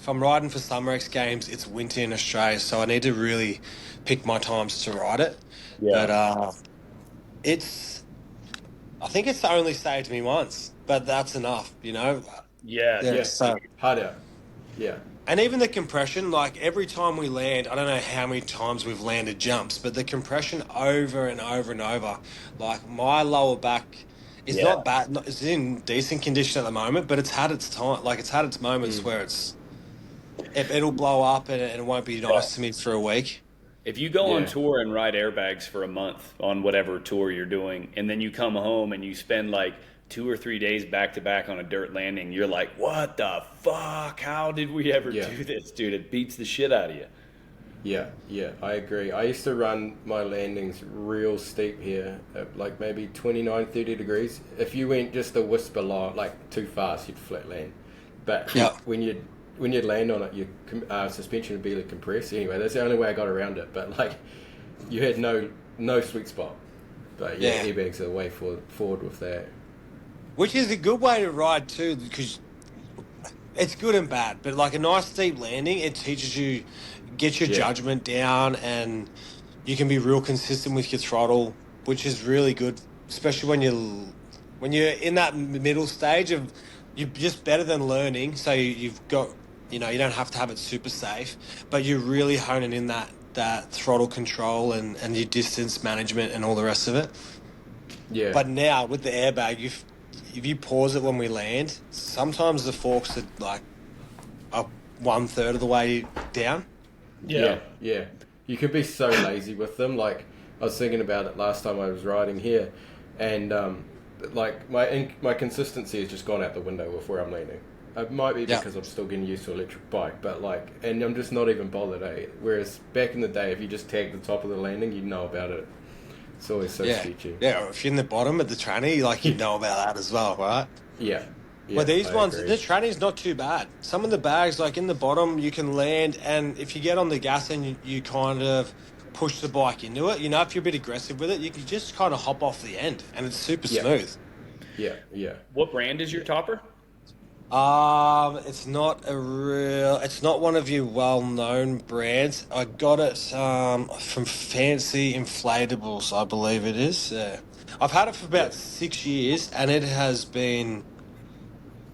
I'm riding for summer X Games, it's winter in Australia, so I need to really pick my times to ride it. Yeah. But I think it's only saved me once, but that's enough, Yeah. So hard out. Yeah. And even the compression, every time we land, I don't know how many times we've landed jumps, but the compression over and over and over, my lower back It's not bad. It's in decent condition at the moment, but it's had its time. Like it's had its moments where it'll blow up and it won't be nice to me for a week. If you go on Yeah. tour and ride airbags for a month on whatever tour you're doing, and then you come home and you spend like 2 or 3 days back to back on a dirt landing, you're like, what the fuck? How did we ever do this, dude? It beats the shit out of you. Yeah, yeah, I agree. I used to run my landings real steep here, at like maybe 29, 30 degrees. If you went just a whisper low, like too fast, you'd flat land. But when you'd land on it, your suspension would be like compressed. Anyway, that's the only way I got around it. But like, you had no sweet spot. But yeah, airbags are the way forward with that. Which is a good way to ride too, because it's good and bad. But like a nice steep landing, it teaches you, get your judgment down, and you can be real consistent with your throttle, which is really good, especially when you're in that middle stage of you're just better than learning. So you've got, you don't have to have it super safe, but you're really honing in that throttle control and your distance management and all the rest of it. Yeah. But now with the airbag, if you pause it when we land, sometimes the forks are like up 1/3 of the way down. Yeah. You can be so lazy with them. Like, I was thinking about it last time I was riding here, and like my consistency has just gone out the window with where I'm landing. It might be because I'm still getting used to an electric bike, but like, and I'm just not even bothered. Whereas back in the day, if you just tagged the top of the landing, you'd know about it. It's always so sketchy. Yeah, or if you're in the bottom of the tranny, like you know about that as well, right? Yeah. Well, these ones, agree. the tranny's not too bad. Some of the bags, like in the bottom, you can land, and if you get on the gas and you kind of push the bike into it, if you're a bit aggressive with it, you can just kind of hop off the end, and it's super smooth. Yeah. What brand is your topper? It's not one of your well-known brands. I got it from Fancy Inflatables, I believe it is. I've had it for about 6 years, and it has been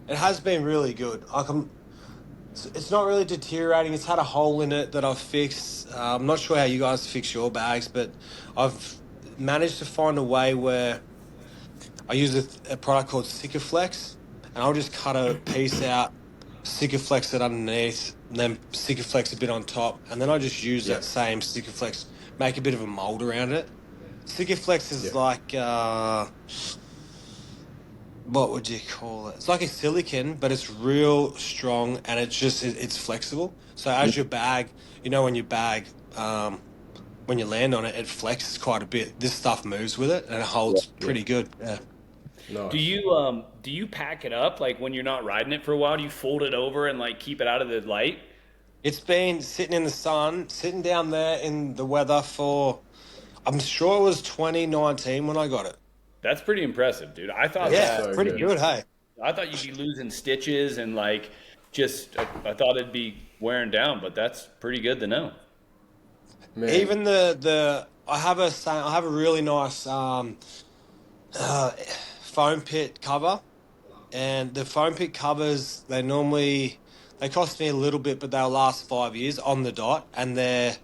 really good. It's not really deteriorating. It's had a hole in it that I've fixed. I'm not sure how you guys fix your bags, but I've managed to find a way where I use a product called Sikaflex, and I'll just cut a piece out, Sikaflex it underneath, and then Sikaflex a bit on top, and then I just use that same Sikaflex, make a bit of a mold around it. Sikaflex is like, what would you call it? It's like a silicone, but it's real strong, and it's flexible. So as your bag, when you bag, when you land on it, it flexes quite a bit. This stuff moves with it, and it holds pretty good. Yeah. Nice. Do you pack it up like when you're not riding it for a while? Do you fold it over and like keep it out of the light? It's been sitting in the sun, sitting down there in the weather for, I'm sure it was 2019 when I got it. That's pretty impressive, dude. I thought Yeah, pretty good, hey. I thought you'd be losing stitches and like I thought it'd be wearing down, but that's pretty good to know. Man. Even I have a really nice foam pit cover, and the foam pit covers, they cost me a little bit, but they'll last 5 years on the dot, and their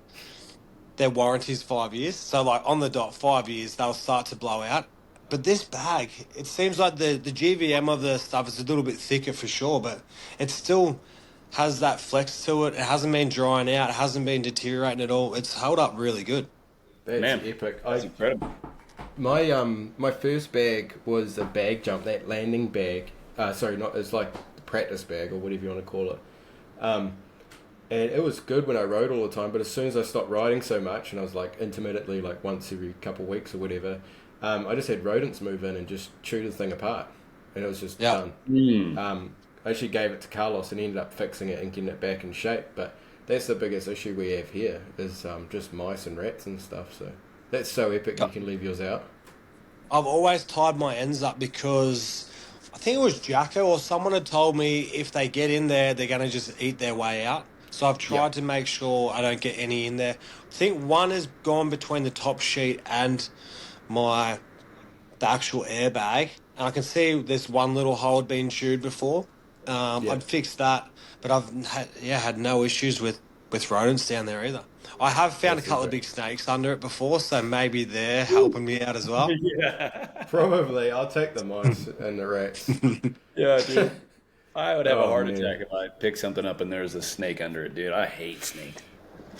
warranty's 5 years. So like on the dot, 5 years, they'll start to blow out. But this bag, it seems like the GVM of the stuff is a little bit thicker for sure, but it still has that flex to it. It hasn't been drying out. It hasn't been deteriorating at all. It's held up really good. That's epic. That's incredible. My first bag was a bag jump, that landing bag. It's like the practice bag or whatever you want to call it. And it was good when I rode all the time, but as soon as I stopped riding so much, and I was like intermittently, like once every couple of weeks or whatever, I just had rodents move in and just chew the thing apart, and it was just done. I actually gave it to Carlos and ended up fixing it and getting it back in shape. But that's the biggest issue we have here is just mice and rats and stuff. So that's so epic you can leave yours out. I've always tied my ends up because I think it was Jacko or someone had told me if they get in there, they're going to just eat their way out. So I've tried to make sure I don't get any in there. I think one has gone between the top sheet and the actual airbag, and I can see this one little hole had been chewed before. I'd fixed that, but I've had no issues with rodents down there either. I have found a That's couple of okay. big snakes under it before, so maybe they're helping me out as well. Yeah. Probably. I'll take the mice and the rats. Yeah, dude. I would have a Oh heart attack man. if I picked something up and there's a snake under it, dude. I hate snakes.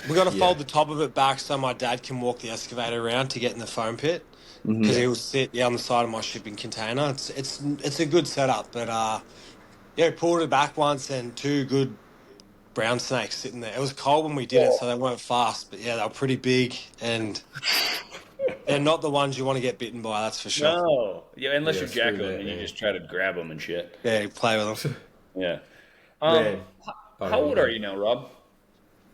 We got to Yeah. fold the top of it back so my dad can walk the excavator around to get in the foam pit because Hmm. he will sit on the side of my shipping container. It's a good setup, but yeah, pulled it back once and two good brown snakes sitting there. It was cold when we did it, so they weren't fast, but yeah, they were pretty big and they're not the ones you want to get bitten by. That's for sure. No. Yeah, unless Yeah, you're screw Jacko and that, then you man. just try to grab them and shit. Yeah, you play with them. Yeah. Man. Oh, How you old are go. you now, Rob?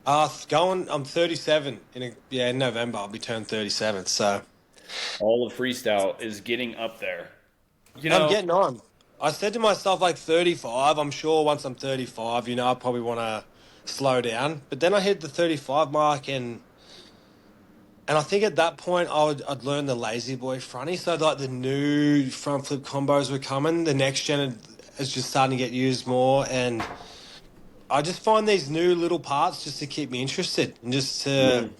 I'm 37 in November. I'll be turned 37. So All of freestyle is getting up there. You I'm know, getting on. I said to myself, like 35. I'm sure once I'm 35, I probably want to slow down. But then I hit the 35 mark, and I think at that point I'd learn the lazy boy fronty. So like the new front flip combos were coming. The next gen is just starting to get used more, and I just find these new little parts just to keep me interested and just to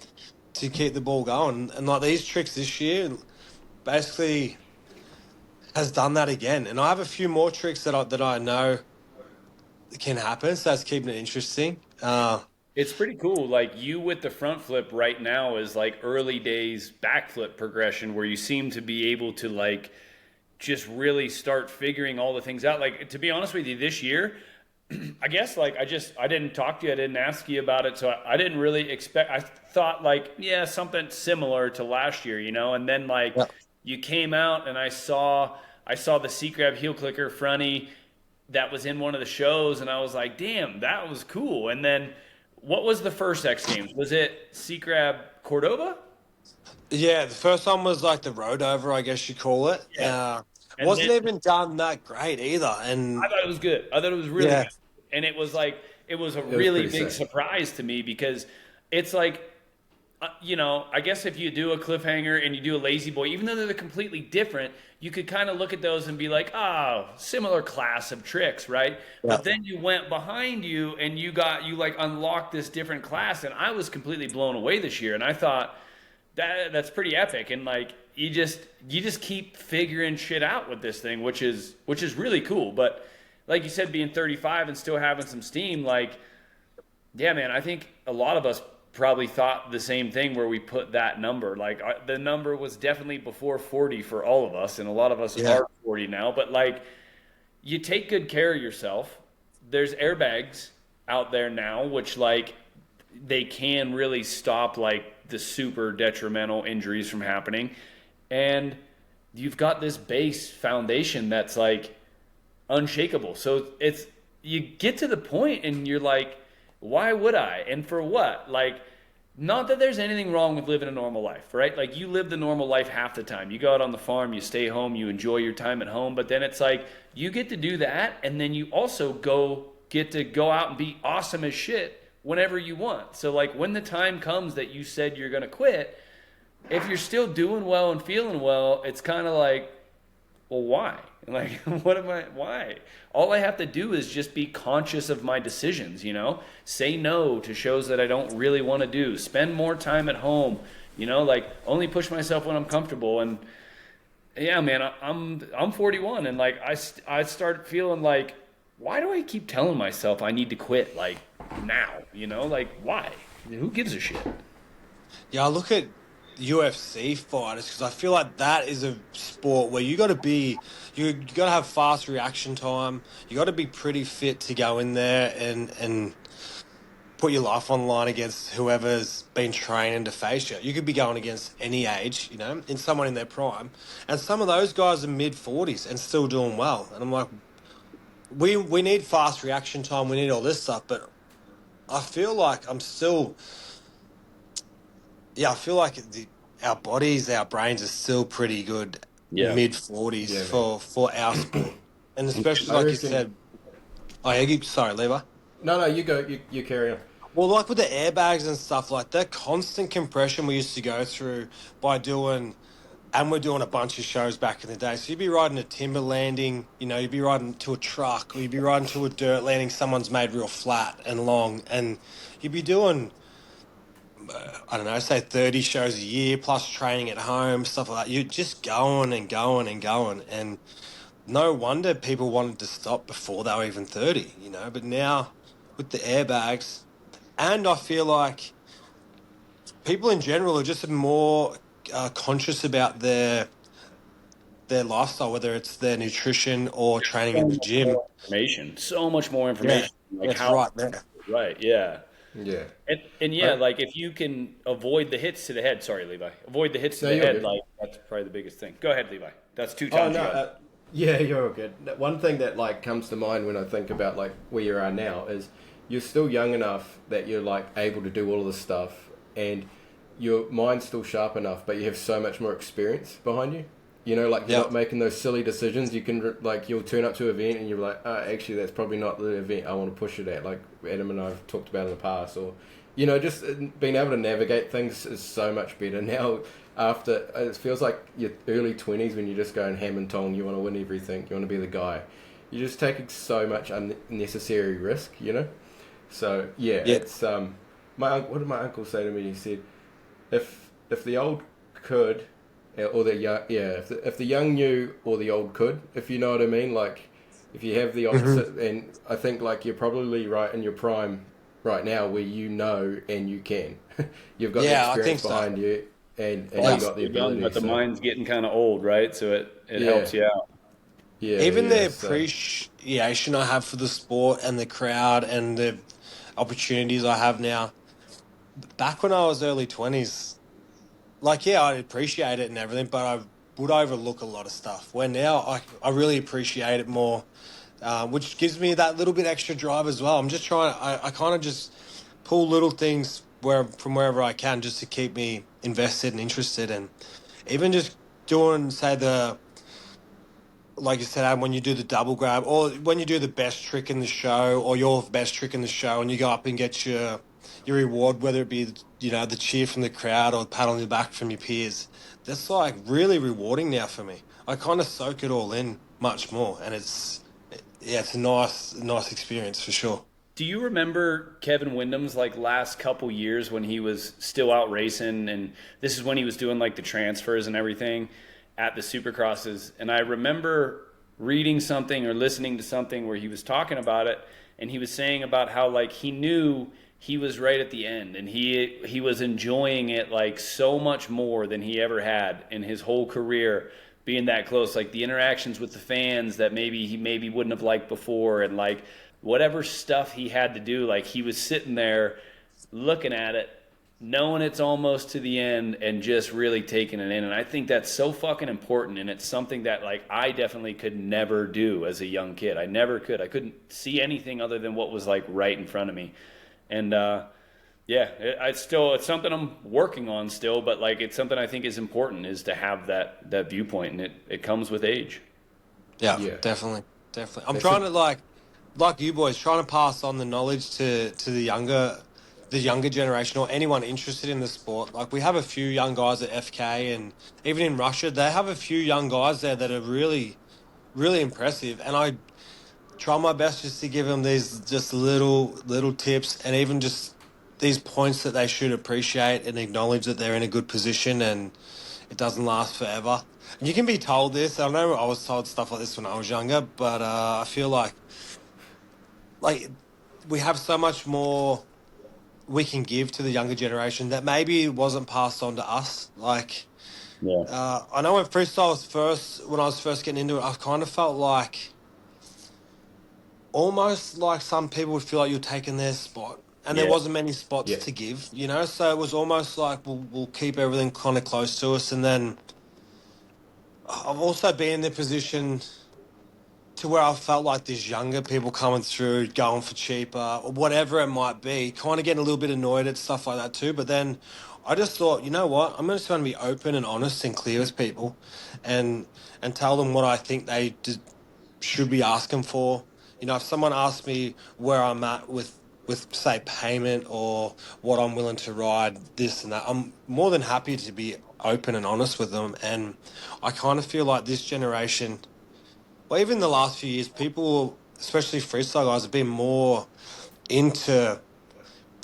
keep the ball going. And like these tricks this year, basically has done that again. And I have a few more tricks that I know can happen. So that's keeping it interesting. it's pretty cool. Like you with the front flip right now is like early days backflip progression where you seem to be able to like just really start figuring all the things out. Like to be honest with you, this year, I guess like I didn't talk to you, I didn't ask you about it, so I didn't really expect. I thought like yeah something similar to last year, you know, and then like Yeah. you came out and I saw the seat grab heel clicker fronty that was in one of the shows, and I was like, damn, that was cool. And then what was the first X Games? Was it seat grab Cordoba? Yeah, the first one was like the road over, I guess you call it. Yeah, and then Wasn't even done that great either. I And thought it was good. I thought it was really yeah, good. And it was like it was a It was really pretty big sick. surprise to me because it's like you know, I guess if you do a cliffhanger and you do a lazy boy, even though they're completely different, you could kind of look at those and be like, oh, similar class of tricks, right? yeah. But then you went behind you and you like unlocked this different class, and I was completely blown away this year, and I thought that's pretty epic, and like you just keep figuring shit out with this thing, which is really cool. But like you said, being 35 and still having some steam, like yeah, man, I think a lot of us probably thought the same thing where we put that number. Like the number was definitely before 40 for all of us, and a lot of us Yeah. are 40 now. But like, you take good care of yourself. There's airbags out there now, which like they can really stop like the super detrimental injuries from happening. And you've got this base foundation that's like unshakable. So it's you get to the point and you're like, why would I? And for what? Like, not that there's anything wrong with living a normal life, right? Like you live the normal life half the time. You go out on the farm, you stay home, you enjoy your time at home, but then it's like you get to do that and then you also get to go out and be awesome as shit whenever you want. So like when the time comes that you said you're going to quit, if you're still doing well and feeling well, it's kind of like, well, why? Like, why? All I have to do is just be conscious of my decisions, you know? Say no to shows that I don't really want to do. Spend more time at home, you know? Like, only push myself when I'm comfortable. And yeah, man, I'm 41 and like I start feeling like, why do I keep telling myself I need to quit like now, you know? Like, why? Who gives a shit? Yeah, I look at UFC fighters because I feel like that is a sport where you got to have fast reaction time. You got to be pretty fit to go in there and put your life on the line against whoever's been training to face you. You could be going against any age, in someone in their prime, and some of those guys are mid 40s and still doing well. And I'm like, we need fast reaction time. We need all this stuff, but I feel like I feel like our bodies, our brains are still pretty good Yeah. mid 40s Yeah, man. for our sport. And especially, I like you reckon. said, oh, yeah, sorry, Levi. No, you go. You carry on. Well, like with the airbags and stuff, like that constant compression we used to go through and we're doing a bunch of shows back in the day. So you'd be riding a timber landing, you'd be riding to a truck, or you'd be riding to a dirt landing someone's made real flat and long, and you'd be doing I don't know, say 30 shows a year plus training at home, stuff like that. You're just going and going and going. And no wonder people wanted to stop before they were even 30, you know. But now with the airbags, and I feel like people in general are just more conscious about their lifestyle, whether it's their nutrition or training in So the much gym. more information. So much more Yeah, information. Like that's how right there. right, yeah. Yeah. And yeah, I, like if you can avoid the hits to the head, sorry, Levi. Avoid the hits to no, the you're head, good. like that's probably the biggest thing. Go ahead, Levi. That's two Oh times no, you got it. yeah, you're all good. One thing that like comes to mind when I think about like where you are now is you're still young enough that you're like able to do all of this stuff, and your mind's still sharp enough, but you have so much more experience behind you. You know, like you're Yeah. not making those silly decisions. You can like you'll turn up to an event and you're like, oh, actually, that's probably not the event I want to push it at. Like Adam and I've talked about in the past, or you know, just being able to navigate things is so much better now. After it feels like your early 20s when you're just going ham and tong. You want to win everything. You want to be the guy. You're just taking so much unnecessary risk. You know. So yeah, Yeah. it's what did my uncle say to me? He said, if the old could, or the young, yeah, if the young knew or the old could, if you know what I mean, like if you have the Hmm. opposite, and I think like you're probably right in your prime right now where you know and you can, you've got the Yeah, I think experience so. behind you, and Yeah. you Body's got the still young, ability. but the So mind's getting kind of old, right? So it yeah, helps you out. yeah, Even the yeah. So appreciation I have for the sport and the crowd and the opportunities I have now. Back when I was early 20s, like, yeah, I'd appreciate it and everything, but I would overlook a lot of stuff. Where now I really appreciate it more, which gives me that little bit extra drive as well. I'm just I kind of just pull little things from wherever I can just to keep me invested and interested. And even just doing, say, like you said, Adam, when you do the double grab or when you do the best trick in the show or your best trick in the show and you go up and get your reward, whether it be, you know, the cheer from the crowd or the pat on the back from your peers, that's like really rewarding now for me. I kind of soak it all in much more, and yeah, it's a nice experience for sure. Do you remember Kevin Wyndham's like last couple years when he was still out racing, and this is when he was doing like the transfers and everything at the Supercrosses? And I remember reading something or listening to something where he was talking about it, and he was saying about how like he knew he was right at the end, and he was enjoying it like so much more than he ever had in his whole career, being that close, like the interactions with the fans that maybe he maybe wouldn't have liked before, and like whatever stuff he had to do, like he was sitting there looking at it, knowing it's almost to the end, and just really taking it in. And I think that's so fucking important, and it's something that like I definitely could never do as a young kid. I never could. I couldn't see anything other than what was like right in front of me. And yeah, it's something I'm working on still, but like it's something I think is important, is to have that viewpoint, and it comes with age. Yeah, yeah, definitely, definitely. I'm that's trying a to like you boys, trying to pass on the knowledge to the younger generation or anyone interested in the sport. Like we have a few young guys at FK, and even in Russia, they have a few young guys there that are really, really impressive. And I try my best just to give them these just little tips, and even just these points that they should appreciate and acknowledge that they're in a good position and it doesn't last forever. And you can be told this. I know I was told stuff like this when I was younger, but I feel like we have so much more we can give to the younger generation that maybe wasn't passed on to us. Like Yeah. I know when I was first getting into it, I kind of felt like almost like some people would feel like you're taking their spot. And there Yeah. wasn't many spots yeah, to give, you know. So it was almost like we'll keep everything kind of close to us. And then I've also been in the position to where I felt like there's younger people coming through, going for cheaper or whatever it might be, kind of getting a little bit annoyed at stuff like that too. But then I just thought, you know what? I'm just going to be open and honest and clear with people, and tell them what I think should be asking for. You know, if someone asks me where I'm at with say payment or what I'm willing to ride, this and that, I'm more than happy to be open and honest with them. And I kind of feel like this generation, well, even the last few years, people, especially freestyle guys, have been more into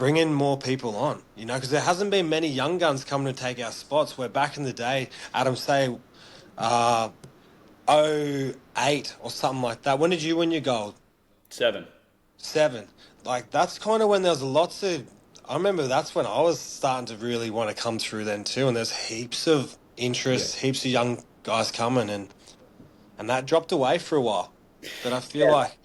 bringing more people on, because there hasn't been many young guns coming to take our spots, where back in the day, Adam, say, '08 or something like that. When did you win your gold? 7. 7. Like, that's kind of when there was lots of... I remember that's when I was starting to really want to come through then too, and there's heaps of interest, heaps of young guys coming, and that dropped away for a while. But I feel like...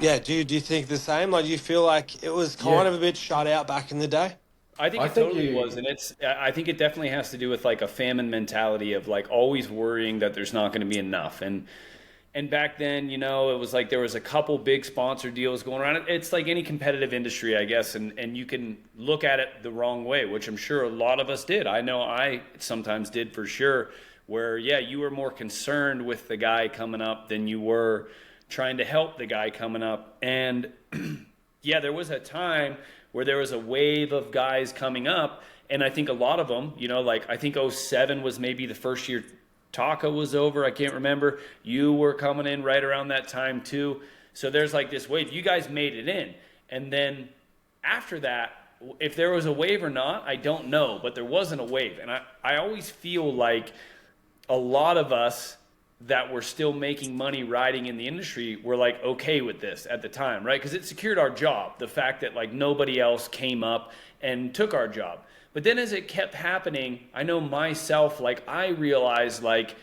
Yeah, do you think the same? Like, do you feel like it was kind of a bit shut out back in the day? I think it totally was, and I think it definitely has to do with like a famine mentality of like always worrying that there's not going to be enough. And back then, it was like there was a couple big sponsor deals going around. It's like any competitive industry, I guess, and you can look at it the wrong way, which I'm sure a lot of us did. I know I sometimes did for sure, where you were more concerned with the guy coming up than you were trying to help the guy coming up. And there was a time where there was a wave of guys coming up, and I think a lot of them, like I think '07 was maybe the first year Taka was over. I can't remember. You were coming in right around that time too. So there's like this wave. You guys made it in. And then after that, if there was a wave or not, I don't know, but there wasn't a wave. And I always feel like a lot of us that were still making money riding in the industry were like okay with this at the time, right? Because it secured our job, the fact that like nobody else came up and took our job. But then as it kept happening, I know myself, like I realized like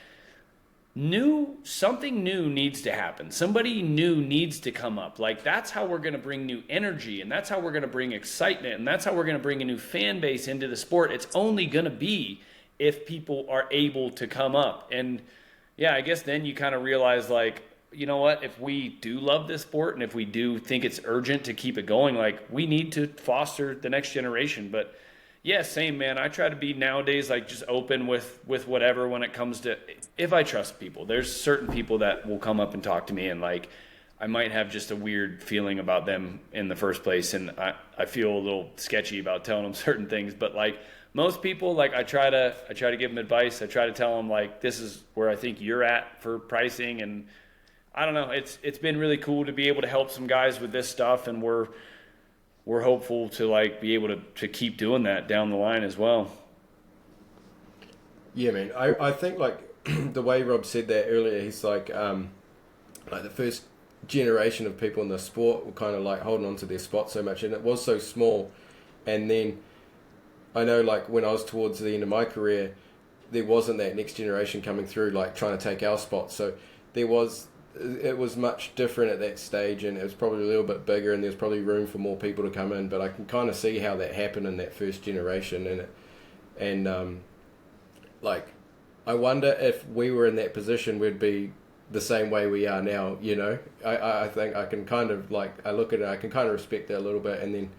something new needs to happen. Somebody new needs to come up. Like that's how we're going to bring new energy, and that's how we're going to bring excitement, and that's how we're going to bring a new fan base into the sport. It's only going to be if people are able to come up. And I guess then you kind of realize like, you know what, if we do love this sport and if we do think it's urgent to keep it going, like we need to foster the next generation. But same, man. I try to be nowadays like just open with whatever when it comes to, if I trust people. There's certain people that will come up and talk to me, and like I might have just a weird feeling about them in the first place, and I feel a little sketchy about telling them certain things. But like most people, like I try to give them advice. I try to tell them like this is where I think you're at for pricing, and I don't know. It's been really cool to be able to help some guys with this stuff, and we're hopeful to like be able to keep doing that down the line as well. Yeah, man. I think like the way Rob said that earlier, he's like the first generation of people in the sport were kind of like holding on to their spot so much, and it was so small. And then I know like when I was towards the end of my career, there wasn't that next generation coming through like trying to take our spot. So it was much different at that stage, and it was probably a little bit bigger, and there's probably room for more people to come in. But I can kind of see how that happened in that first generation, and like I wonder if we were in that position, we'd be the same way we are now. I think I can kind of like I look at it, I can kind of respect that a little bit, and then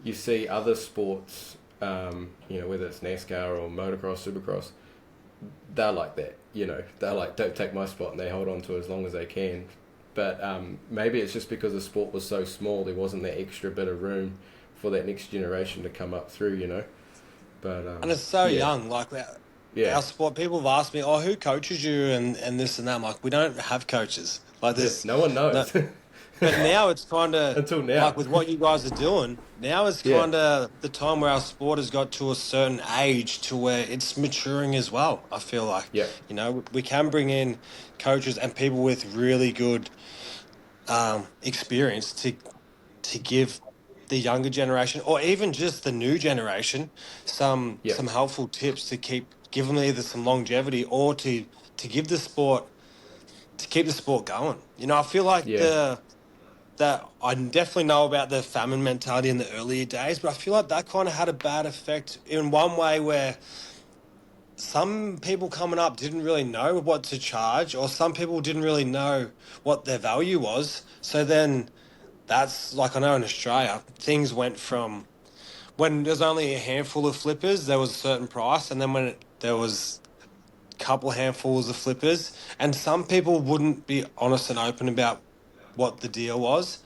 you see other sports, whether it's NASCAR or motocross, supercross, they're like that. They're like, don't take my spot, and they hold on to it as long as they can. But maybe it's just because the sport was so small, there wasn't that extra bit of room for that next generation to come up through, But and it's so young, like that. Yeah. Our sport, people have asked me, who coaches you and this and that. I'm like, we don't have coaches. Like this. No one knows. No, but now it's kind of, until now, like with what you guys are doing, now is kind of the time where our sport has got to a certain age to where it's maturing as well, I feel like. Yeah. We can bring in coaches and people with really good experience to give the younger generation, or even just the new generation, some helpful tips to give them either some longevity or to give the sport, to keep the sport going. I feel like that I definitely know about the famine mentality in the earlier days, but I feel like that kind of had a bad effect in one way, where some people coming up didn't really know what to charge, or some people didn't really know what their value was. So then that's like, I know in Australia, things went from when there's only a handful of flippers, there was a certain price, and then when there was a couple handfuls of flippers, and some people wouldn't be honest and open about what the deal was,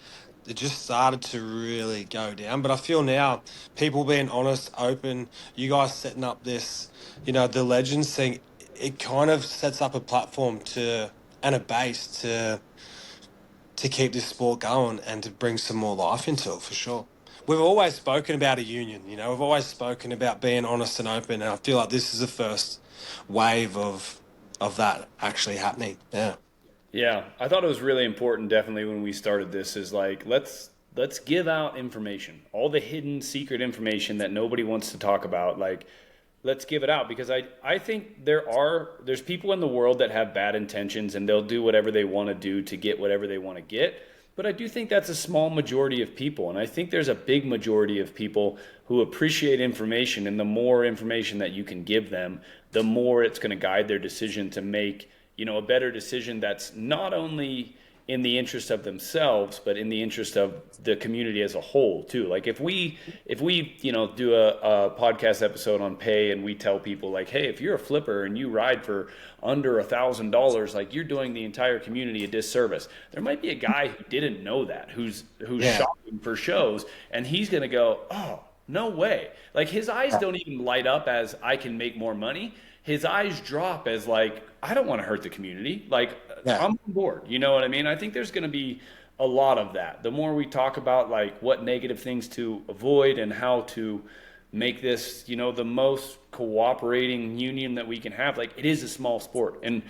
it just started to really go down. But I feel now, people being honest, open, you guys setting up this, the Legends thing, it kind of sets up a platform and a base to keep this sport going and to bring some more life into it, for sure. we've always spoken about a union, you know, we've always spoken about being honest and open, and I feel like this is the first wave of that actually happening. Yeah. Yeah, I thought it was really important. Definitely when we started this, is like let's give out information, all the hidden secret information that nobody wants to talk about. Like, let's give it out because I think there's people in the world that have bad intentions and they'll do whatever they want to do to get whatever they want to get. But I do think that's a small majority of people, and I think there's a big majority of people who appreciate information, and the more information that you can give them, the more it's going to guide their decision to make, you know, a better decision that's not only in the interest of themselves, but in the interest of the community as a whole too. Like if we you know, do a podcast episode on pay, and we tell people like, hey, if you're a flipper and you ride for under $1,000, like you're doing the entire community a disservice. There might be a guy who didn't know that, who's shopping for shows, and he's gonna go, oh, no way. Like his eyes don't even light up as I can make more money. His eyes drop as like, I don't want to hurt the community. Like I'm on board. You know what I mean? I think there's going to be a lot of that. The more we talk about like what negative things to avoid and how to make this, you know, the most cooperating union that we can have. Like it is a small sport, and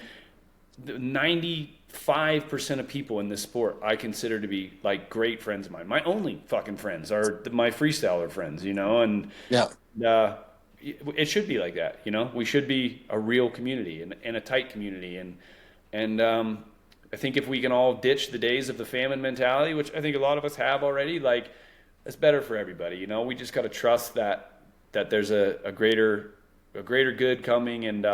95% of people in this sport I consider to be like great friends of mine. My only fucking friends are my freestyler friends, you know, and it should be like that, you know. We should be a real community and a tight community, and I think if we can all ditch the days of the famine mentality, which I think a lot of us have already, like it's better for everybody, you know. We just got to trust that there's a greater good coming, and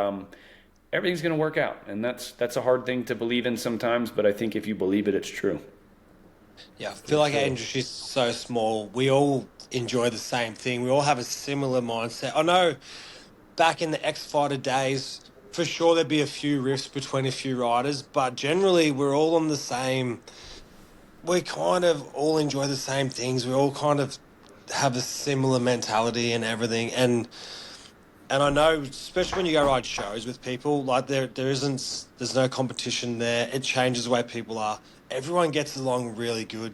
everything's going to work out. And that's a hard thing to believe in sometimes, but I think if you believe it, it's true. Yeah, I feel like our industry's so small. We all enjoy the same thing. We all have a similar mindset. I know back in the X-Fighter days, for sure there'd be a few rifts between a few riders, but generally we're all on the same... We kind of all enjoy the same things. We all kind of have a similar mentality and everything. And I know, especially when you go ride shows with people, like there's no competition there. It changes the way people are. Everyone gets along really good.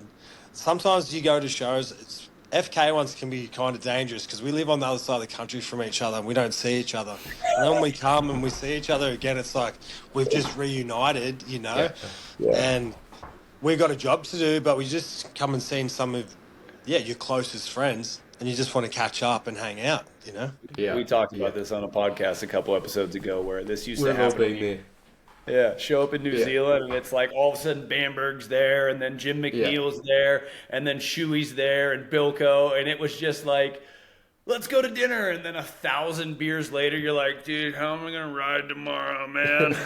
Sometimes you go to shows, FK ones can be kind of dangerous because we live on the other side of the country from each other and we don't see each other. And then when we come and we see each other again, it's like we've just reunited, you know? And we've got a job to do, but we just come and see some of, your closest friends, and you just want to catch up and hang out, you know? Yeah. We talked about this on a podcast a couple episodes ago where this used to happen. Yeah, show up in New Zealand, and it's like all of a sudden Bamberg's there, and then Jim McNeil's there, and then Shuey's there, and Bilko, and it was just like, let's go to dinner, and then 1,000 beers later, you're like, dude, how am I going to ride tomorrow, man?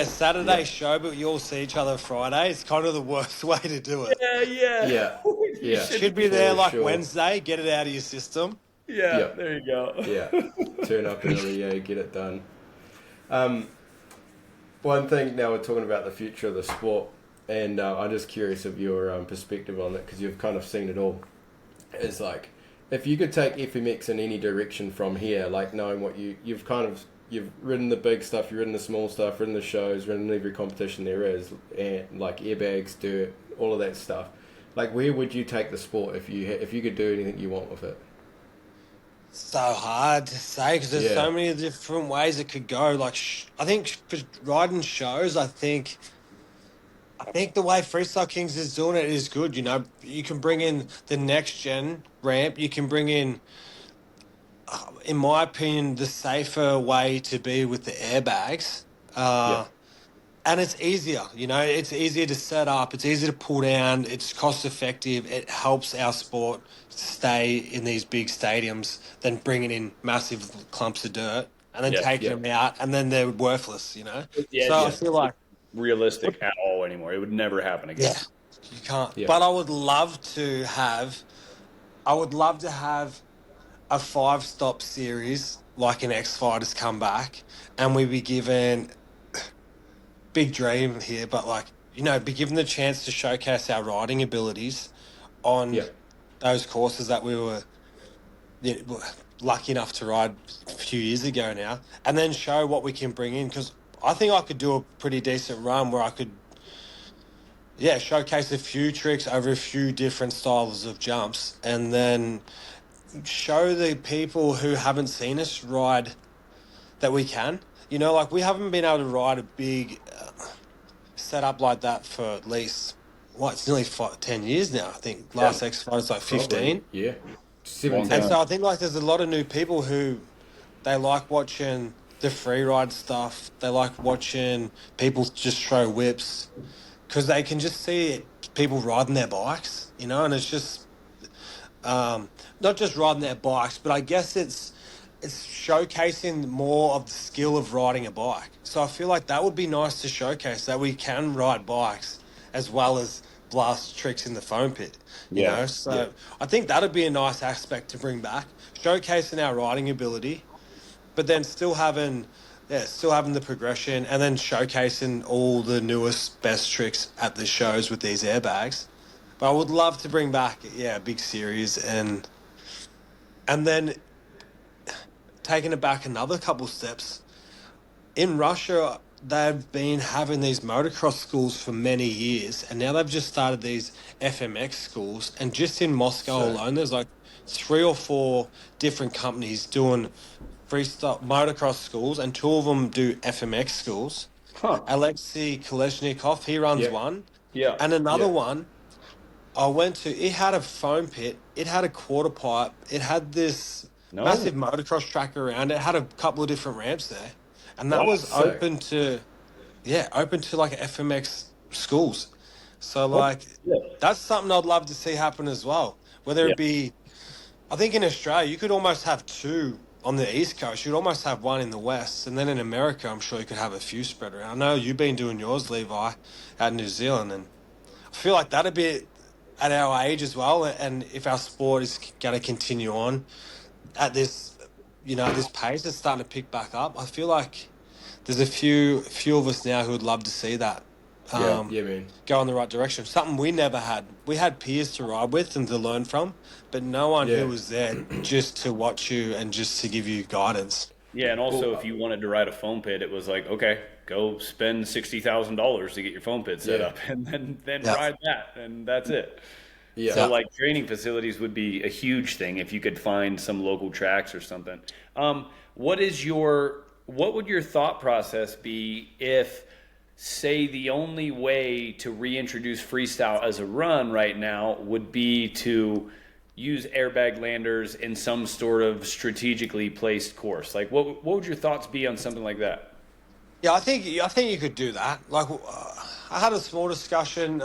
Saturday show, but you all see each other Friday. It's kind of the worst way to do it. Yeah. Should be there like Wednesday, get it out of your system. There you go. Turn up early, get it done. One thing, now we're talking about the future of the sport, and I'm just curious of your perspective on it, because you've kind of seen it all. It's like, if you could take FMX in any direction from here, like knowing what you've ridden the big stuff, you've ridden the small stuff, ridden the shows, ridden every competition there is, and like airbags, dirt, all of that stuff. Like, where would you take the sport if you could do anything you want with it? So hard to say because there's so many different ways it could go. Like, I think for riding shows, I think the way Freestyle Kings is doing it is good. You know, you can bring in the next gen ramp. You can bring in, in my opinion, the safer way to be with the airbags. And it's easier, you know, it's easier to set up, it's easier to pull down, it's cost effective, it helps our sport stay in these big stadiums than bringing in massive clumps of dirt and then taking them out, and then they're worthless, you know? I feel like... realistic at all anymore. It would never happen again. Yeah, you can't. Yeah. But I would love to have a 5-stop series like an X-Fighters come back, and we'd be given... big dream here, but like, you know, be given the chance to showcase our riding abilities on those courses that we were lucky enough to ride a few years ago now, and then show what we can bring in, because I think I could do a pretty decent run where I could, yeah, showcase a few tricks over a few different styles of jumps, and then show the people who haven't seen us ride that we can. Like we haven't been able to ride a big setup like that for at least it's nearly 10 years now. I think last X Fight's like Probably, 15. yeah. Long 17. And time. so I think like there's a lot of new people who they like watching the free ride stuff. They like watching people just throw whips because they can just see people riding their bikes, and it's just not just riding their bikes, but I guess it's showcasing more of the skill of riding a bike. So I feel like that would be nice to showcase that we can ride bikes as well as blast tricks in the foam pit. Yeah. So I think that'd be a nice aspect to bring back, showcasing our riding ability, but then still having the progression and then showcasing all the newest best tricks at the shows with these airbags. But I would love to bring back, a big series and then taking it back another couple steps. In Russia, they've been having these motocross schools for many years, and now they've just started these FMX schools. And just in Moscow So, alone, there's like 3 or 4 different companies doing freestyle motocross schools, and 2 of them do FMX schools. Huh. Alexei Kolesnikov, he runs yeah, one, Yeah. and another yeah. one I went to. It had a foam pit, it had a quarter pipe, it had this No. massive motocross track around it, had a couple of different ramps there, and that Wow. was Sick. open to like FMX schools. So Oh, like yeah. that's something I'd love to see happen as well. Whether Yeah. it be, I think in Australia you could almost have 2 on the East Coast. You'd almost have one in the West, and then in America, I'm sure you could have a few spread around. I know you've been doing yours, Levi, out in New Zealand, and I feel like that'd be at our age as well. And if our sport is going to continue on at this pace, it's starting to pick back up. I feel like there's a few of us now who would love to see that Yeah. Yeah, man. go in the right direction. Something we never had. We had peers to ride with and to learn from, but no one Yeah. who was there just to watch you and just to give you guidance. Yeah, and also Well, if you wanted to ride a foam pit, it was like, okay, go spend $60,000 to get your foam pit set yeah, up, and then Yeah, ride that, and that's it. yeah. So yeah. like training facilities would be a huge thing if you could find some local tracks or something. What would your thought process be if, say, the only way to reintroduce freestyle as a run right now would be to use airbag landers in some sort of strategically placed course? Like, what would your thoughts be on something like that? Yeah, I think you could do that. Like, I had a small discussion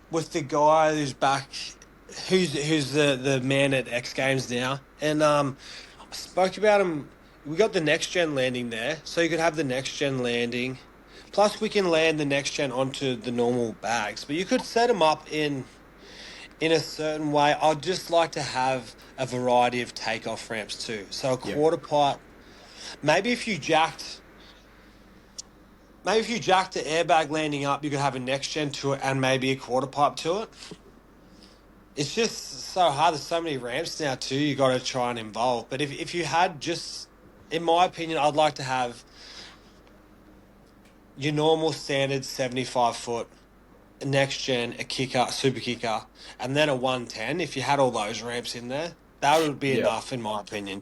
with the guy who's back, who's the man at X Games now, and I spoke about him. We got the next gen landing there, so you could have the next gen landing. Plus, we can land the next gen onto the normal bags, but you could set them up in a certain way. I'd just like to have a variety of takeoff ramps too. So a Yeah. quarter pipe. Maybe if you jacked Maybe if you jacked the airbag landing up, you could have a next gen to it and maybe a quarter pipe to it. It's just so hard. There's so many ramps now too. You got to try and involve. But if you had just, in my opinion, I'd like to have your normal standard 75 foot next gen, a kicker, super kicker, and then a 110. If you had all those ramps in there, that would be Yeah, enough, in my opinion.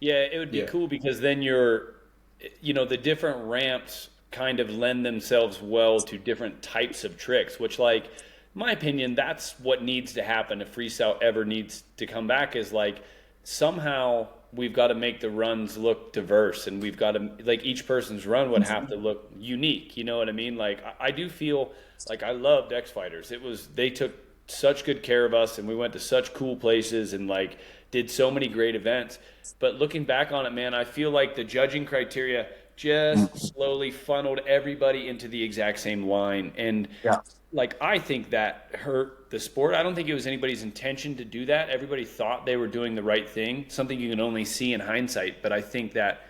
Yeah, it would be yeah, cool because then the different ramps kind of lend themselves well to different types of tricks, which, like, in my opinion, that's what needs to happen if freestyle ever needs to come back is like somehow we've got to make the runs look diverse and we've got to, like, each person's run would have to look unique. You know what I mean? Like, I do feel like I loved X Fighters. They took such good care of us and we went to such cool places and, like, did so many great events. But looking back on it, man, I feel like the judging criteria just slowly funneled everybody into the exact same line. And, Yeah. like, I think that hurt the sport. I don't think it was anybody's intention to do that. Everybody thought they were doing the right thing, something you can only see in hindsight. But I think that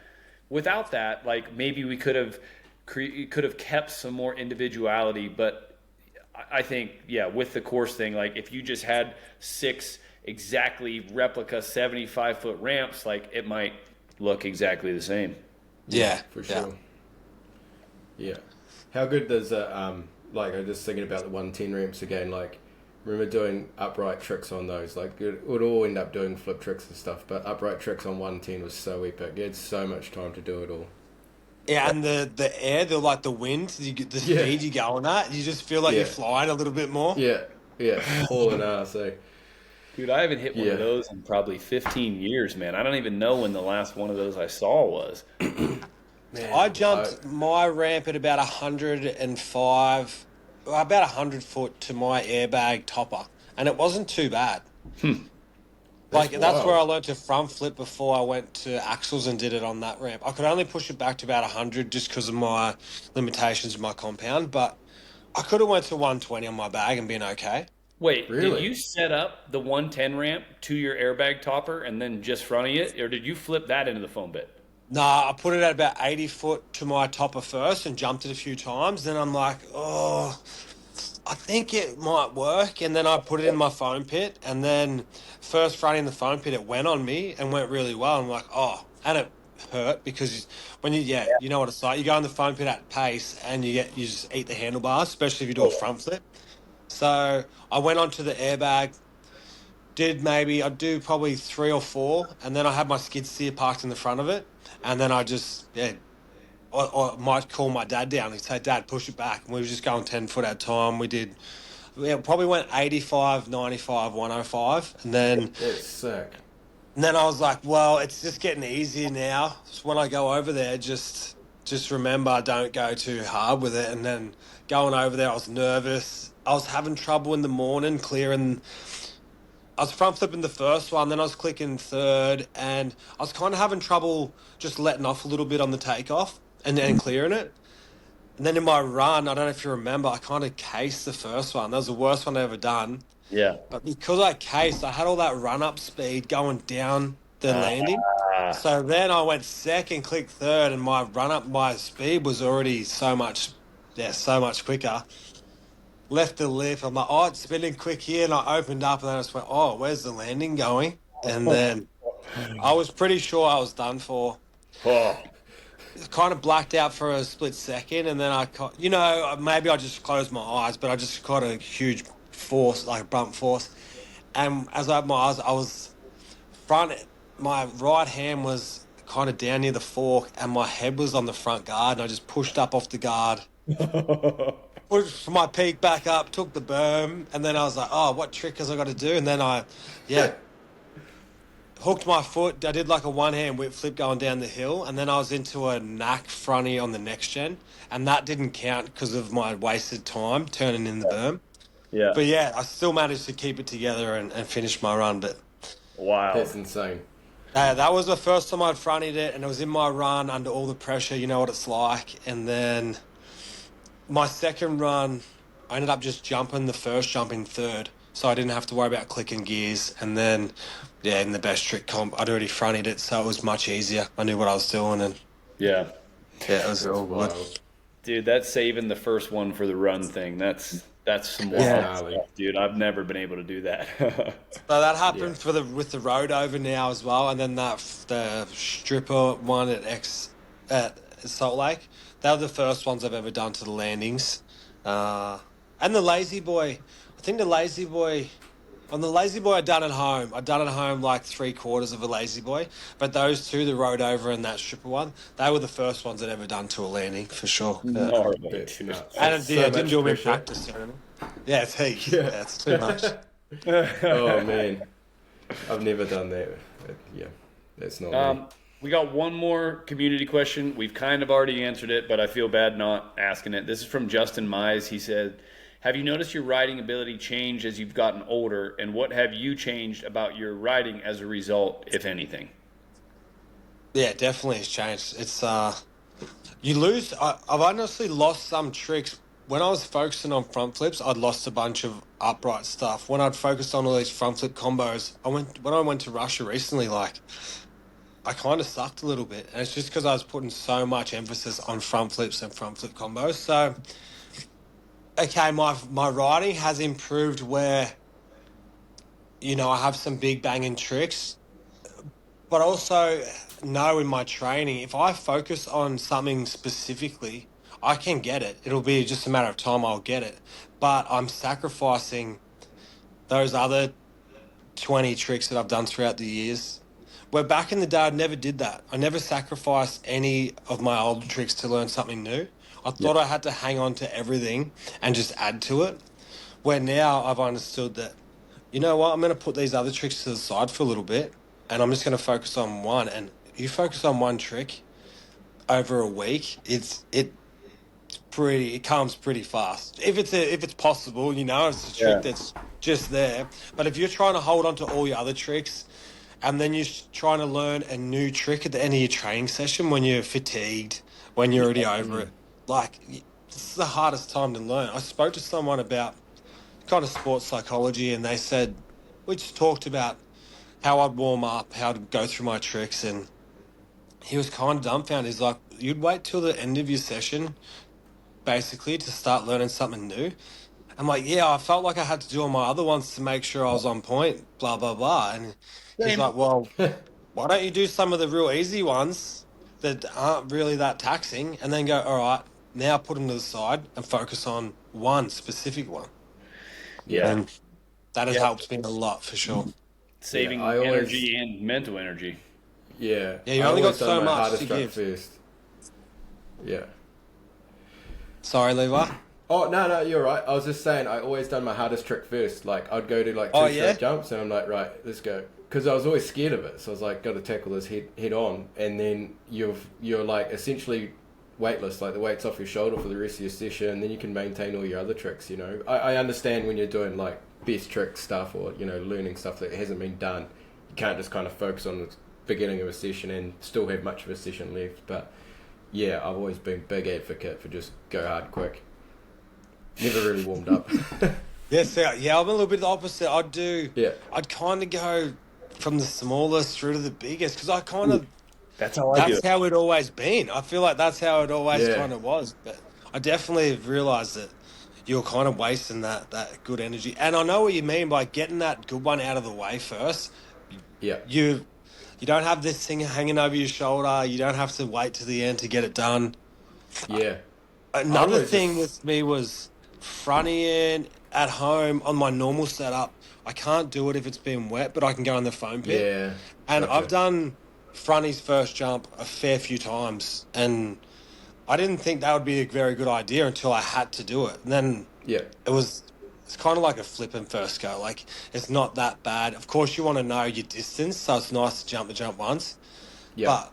without that, like, maybe we could have kept some more individuality. But I think, yeah, with the course thing, like, if you just had 6 exactly replica 75-foot ramps, like, it might look exactly the same. yeah, Yeah. for Yeah. sure. Yeah. How good does like I'm just thinking about the 110 ramps again. Like, remember doing upright tricks on those? Like, it would all end up doing flip tricks and stuff, but upright tricks on 110 was so epic. You had so much time to do it all. Yeah, and the air, the wind, the speed you go on at, you just feel like you're flying a little bit more. Yeah, hauling ass. Eh? Dude, I haven't hit one of those in probably 15 years, man. I don't even know when the last one of those I saw was. Man, I jumped my ramp at about 105, about 100 foot to my airbag topper, and it wasn't too bad. That's where I learned to front flip before I went to axles and did it on that ramp. I could only push it back to about 100 just because of my limitations of my compound, but I could have went to 120 on my bag and been okay. Wait, Really? did you set up the 110 ramp to your airbag topper and then just fronting it, or did you flip that into the foam bit? Nah, I put it at about 80 foot to my topper first and jumped it a few times. Then I'm like, oh, I think it might work. And then I put it in my foam pit. And then first fronting the foam pit, it went on me and went really well. I'm like, oh, and it hurt because when you know what it's like. You go in the foam pit at pace and you just eat the handlebars, especially if you do a front flip. So I went onto the airbag. I'd do probably 3 or 4, and then I had my skid steer parked in the front of it, and then I just, I might call my dad down. He'd say, Dad, push it back. And we were just going 10 foot at a time. Probably went 85, 95, 105, and then... It's sick. And then I was like, well, it's just getting easier now. So when I go over there, just remember, don't go too hard with it. And then going over there, I was nervous. I was having trouble in the morning clearing... I was front flipping the first one, then I was clicking third, and I was kind of having trouble just letting off a little bit on the takeoff and then clearing it. And then in my run, I don't know if you remember, I kind of cased the first one. That was the worst one I ever done. Yeah. But because I cased, I had all that run-up speed going down the landing. So then I went second, clicked third, and my speed was already so much quicker. Left the lift. I'm like, oh, it's spinning quick here. And I opened up and then I just went, oh, where's the landing going? And then I was pretty sure I was done for. Oh. Kind of blacked out for a split second. And then maybe I just closed my eyes, but I just caught a huge force, like bump force. And as I opened my eyes, I was my right hand was kind of down near the fork and my head was on the front guard. And I just pushed up off the guard. Pushed my peak back up, took the berm, and then I was like, oh, what trick has I got to do? And then I hooked my foot. I did like a one-hand whip flip going down the hill, and then I was into a knack fronty on the next gen, and that didn't count because of my wasted time turning in the berm. Yeah. But yeah, I still managed to keep it together and finish my run. But wow. That's insane. That was the first time I'd fronted it, and it was in my run under all the pressure. You know what it's like. And then... my second run, I ended up just jumping third, so I didn't have to worry about clicking gears. And then, in the best trick comp, I'd already fronted it, so it was much easier. I knew what I was doing, and it was all good. Dude, that's saving the first one for the run thing. That's some wild stuff, dude. I've never been able to do that. So that happened with the road over now as well, and then the stripper one at Salt Lake. They were the first ones I've ever done to the landings. And the Lazy Boy. I think the Lazy Boy... On the Lazy Boy, I'd done at home. I'd done at home like 3/4 of a Lazy Boy. But those two, the road over and that stripper one, they were the first ones I'd ever done to a landing, for sure. And I didn't do them in practice. Yeah, it's heaps. Yeah, it's too much. Oh, man. I've never done that. That's not me. We got one more community question. We've kind of already answered it, but I feel bad not asking it. This is from Justin Mize. He said, have you noticed your riding ability change as you've gotten older, and what have you changed about your riding as a result, if anything? Yeah, definitely has changed. It's you lose. I've honestly lost some tricks. When I was focusing on front flips, I'd lost a bunch of upright stuff. When I'd focused on all these front flip combos, when I went to Russia recently, I kind of sucked a little bit. And it's just because I was putting so much emphasis on front flips and front flip combos. So, okay, my riding has improved where, I have some big banging tricks. But also know in my training, if I focus on something specifically, I can get it. It'll be just a matter of time I'll get it. But I'm sacrificing those other 20 tricks that I've done throughout the years. Where back in the day, I never did that. I never sacrificed any of my old tricks to learn something new. I thought I had to hang on to everything and just add to it. Where now I've understood that, you know what, I'm going to put these other tricks to the side for a little bit and I'm just going to focus on one. And you focus on one trick over a week, it comes pretty fast. If it's possible, you know, it's a trick that's just there. But if you're trying to hold on to all your other tricks and then you're trying to learn a new trick at the end of your training session when you're fatigued, when you're already over it, like, it's the hardest time to learn. I spoke to someone about kind of sports psychology and they said, we just talked about how I'd warm up, how to go through my tricks, and he was kind of dumbfounded. He's like, you'd wait till the end of your session basically to start learning something new. I'm like, yeah, I felt like I had to do all my other ones to make sure I was on point, blah, blah, blah. And he's like, well, why don't you do some of the real easy ones that aren't really that taxing and then go, all right, now put them to the side and focus on one specific one. Yeah. And that has helped me a lot for sure. Saving I always- energy and mental energy. Yeah. Yeah, you I only got always done so my much hardest to track give. first. Yeah. Sorry, Levi. Oh, no, you're right. I was just saying, I always done my hardest trick first. Like, I'd go to like two straight jumps, and I'm like, right, let's go. Because I was always scared of it, so I was like, got to tackle this head on, and then you're like essentially weightless, like the weight's off your shoulder for the rest of your session, and then you can maintain all your other tricks. You know, I understand when you're doing like best trick stuff or learning stuff that hasn't been done, you can't just kind of focus on the beginning of a session and still have much of a session left. But yeah, I've always been big advocate for just go hard quick. Never really warmed up. Yes, yeah, I'm a little bit the opposite. I'd kind of go from the smallest through to the biggest because I kind of That's how I do that's it. how it always been. I feel like that's how it always Yeah. kind of was. But I definitely have realised that you're kind of wasting that good energy. And I know what you mean by getting that good one out of the way first. Yeah. You don't have this thing hanging over your shoulder. You don't have to wait to the end to get it done. Yeah. Another always thing just- with me was fronting at home on my normal setup. I can't do it if it's been wet, but I can go in the foam pit. Yeah. And Gotcha. I've done fronties first jump a fair few times, and I didn't think that would be a very good idea until I had to do it. And then Yeah. it's kind of like a flip and first go. Like, it's not that bad. Of course, you want to know your distance, so it's nice to jump the jump once. Yeah. But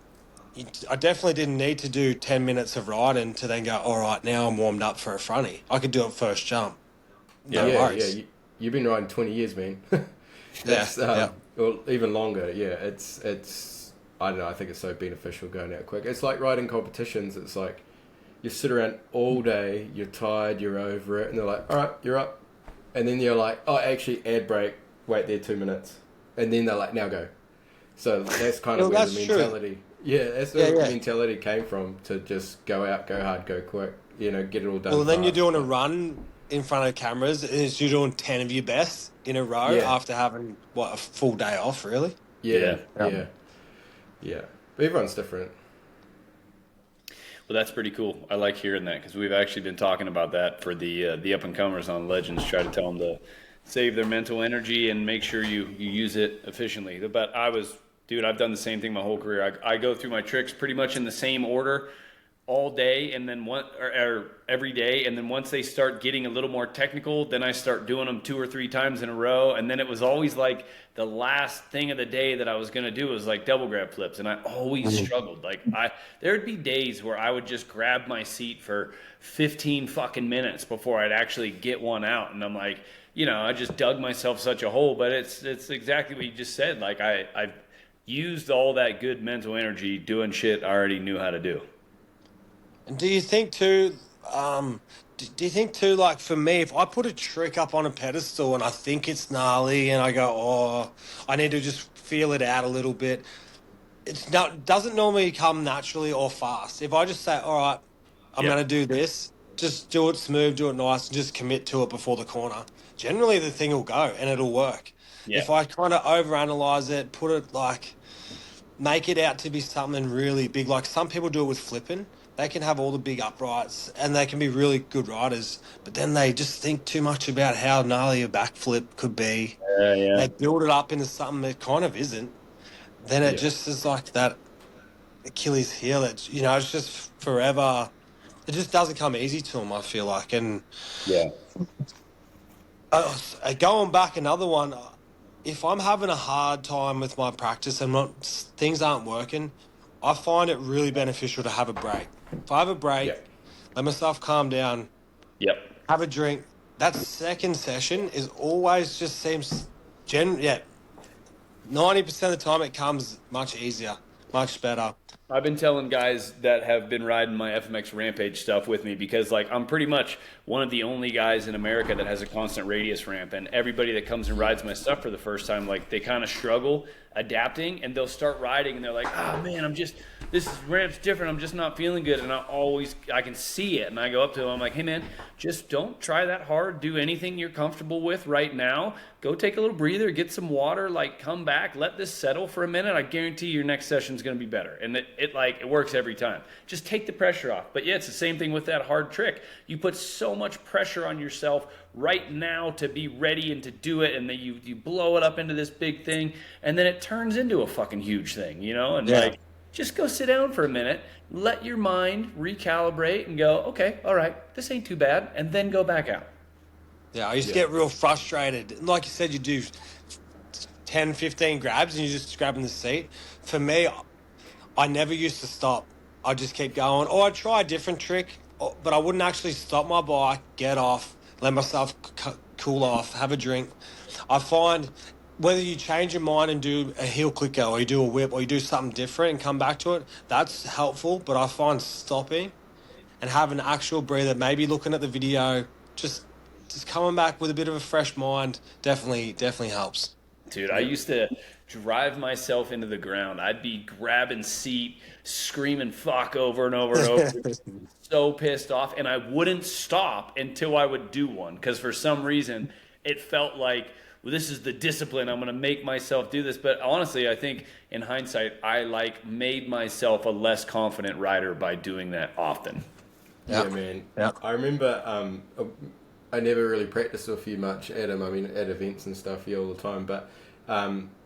I definitely didn't need to do 10 minutes of riding to then go, all right, now I'm warmed up for a frontie. I could do it first jump. No worries. You've been riding 20 years, man. That's, Well, even longer. Yeah, it's. I don't know. I think it's so beneficial going out quick. It's like riding competitions. It's like you sit around all day. You're tired. You're over it, and they're like, "All right, you're up," and then you're like, "Oh, actually, ad break. Wait there 2 minutes," and then they're like, "Now go." So that's kind of where the mentality. Yeah, that's where the mentality came from, to just go out, go hard, go quick. Get it all done. Well, then fast. you're doing a run in front of cameras, and you're doing 10 of your best in a row after having, a full day off, really? Yeah. But everyone's different. Well, that's pretty cool. I like hearing that because we've actually been talking about that for the up and comers on Legends. Try to tell them to save their mental energy and make sure you use it efficiently. But I've done the same thing my whole career. I go through my tricks pretty much in the same order all day, and then or every day, and then once they start getting a little more technical, then I start doing them 2 or 3 times in a row, and then it was always like the last thing of the day that I was going to do was like double grab flips, and I always struggled. Like there'd be days where I would just grab my seat for 15 fucking minutes before I'd actually get one out, and I'm like, I just dug myself such a hole. But it's exactly what you just said. Like I've used all that good mental energy doing shit I already knew how to do. And do you think too, like for me, if I put a trick up on a pedestal and I think it's gnarly and I go, I need to just feel it out a little bit, doesn't normally come naturally or fast. If I just say, all right, I'm going to do this, just do it smooth, do it nice, and just commit to it before the corner, generally the thing will go and it'll work. Yeah. If I kind of overanalyze it, make it out to be something really big, like some people do it with flipping, they can have all the big uprights and they can be really good riders, but then they just think too much about how gnarly a backflip could be. Yeah. They build it up into something that kind of isn't. Then it Yeah. just is like that Achilles heel. It's, it's just forever. It just doesn't come easy to them, I feel like. And Yeah. going back, another one, if I'm having a hard time with my practice and things aren't working, I find it really beneficial to have a break. If I have a break, Yeah. let myself calm down, Yep. have a drink. That second session is always just seems 90% of the time it comes much easier, much better. I've been telling guys that have been riding my FMX Rampage stuff with me because, like, I'm pretty much one of the only guys in America that has a constant radius ramp, and everybody that comes and rides my stuff for the first time, like, they kind of struggle adapting, and they'll start riding, and they're like, oh man, this ramp's different, I'm just not feeling good, and I can see it, and I go up to them, I'm like, hey man, just don't try that hard, do anything you're comfortable with right now, go take a little breather, get some water, like, come back, let this settle for a minute, I guarantee your next session's going to be better. And it works every time. Just take the pressure off. But yeah, it's the same thing with that hard trick. You put so much pressure on yourself right now to be ready and to do it, and then you blow it up into this big thing, and then it turns into a fucking huge thing, And like, just go sit down for a minute, let your mind recalibrate and go, okay, all right, this ain't too bad, and then go back out. Yeah, I used to get real frustrated. And like you said, you do 10, 15 grabs and you're just grabbing the seat. For me, I never used to stop. I just keep going. Or I'd try a different trick, but I wouldn't actually stop my bike, get off, let myself cool off, have a drink. I find whether you change your mind and do a heel clicker or you do a whip or you do something different and come back to it, that's helpful. But I find stopping and having an actual breather, maybe looking at the video, just coming back with a bit of a fresh mind definitely helps. Dude, I used to drive myself into the ground. I'd be grabbing seat, screaming fuck over and over and over. So pissed off. And I wouldn't stop until I would do one. Because for some reason, it felt like, well, this is the discipline. I'm going to make myself do this. But honestly, I think in hindsight, I made myself a less confident rider by doing that often. Yeah, man. Yeah. I remember I never really practiced with you much, Adam. I mean, at events and stuff, all the time. But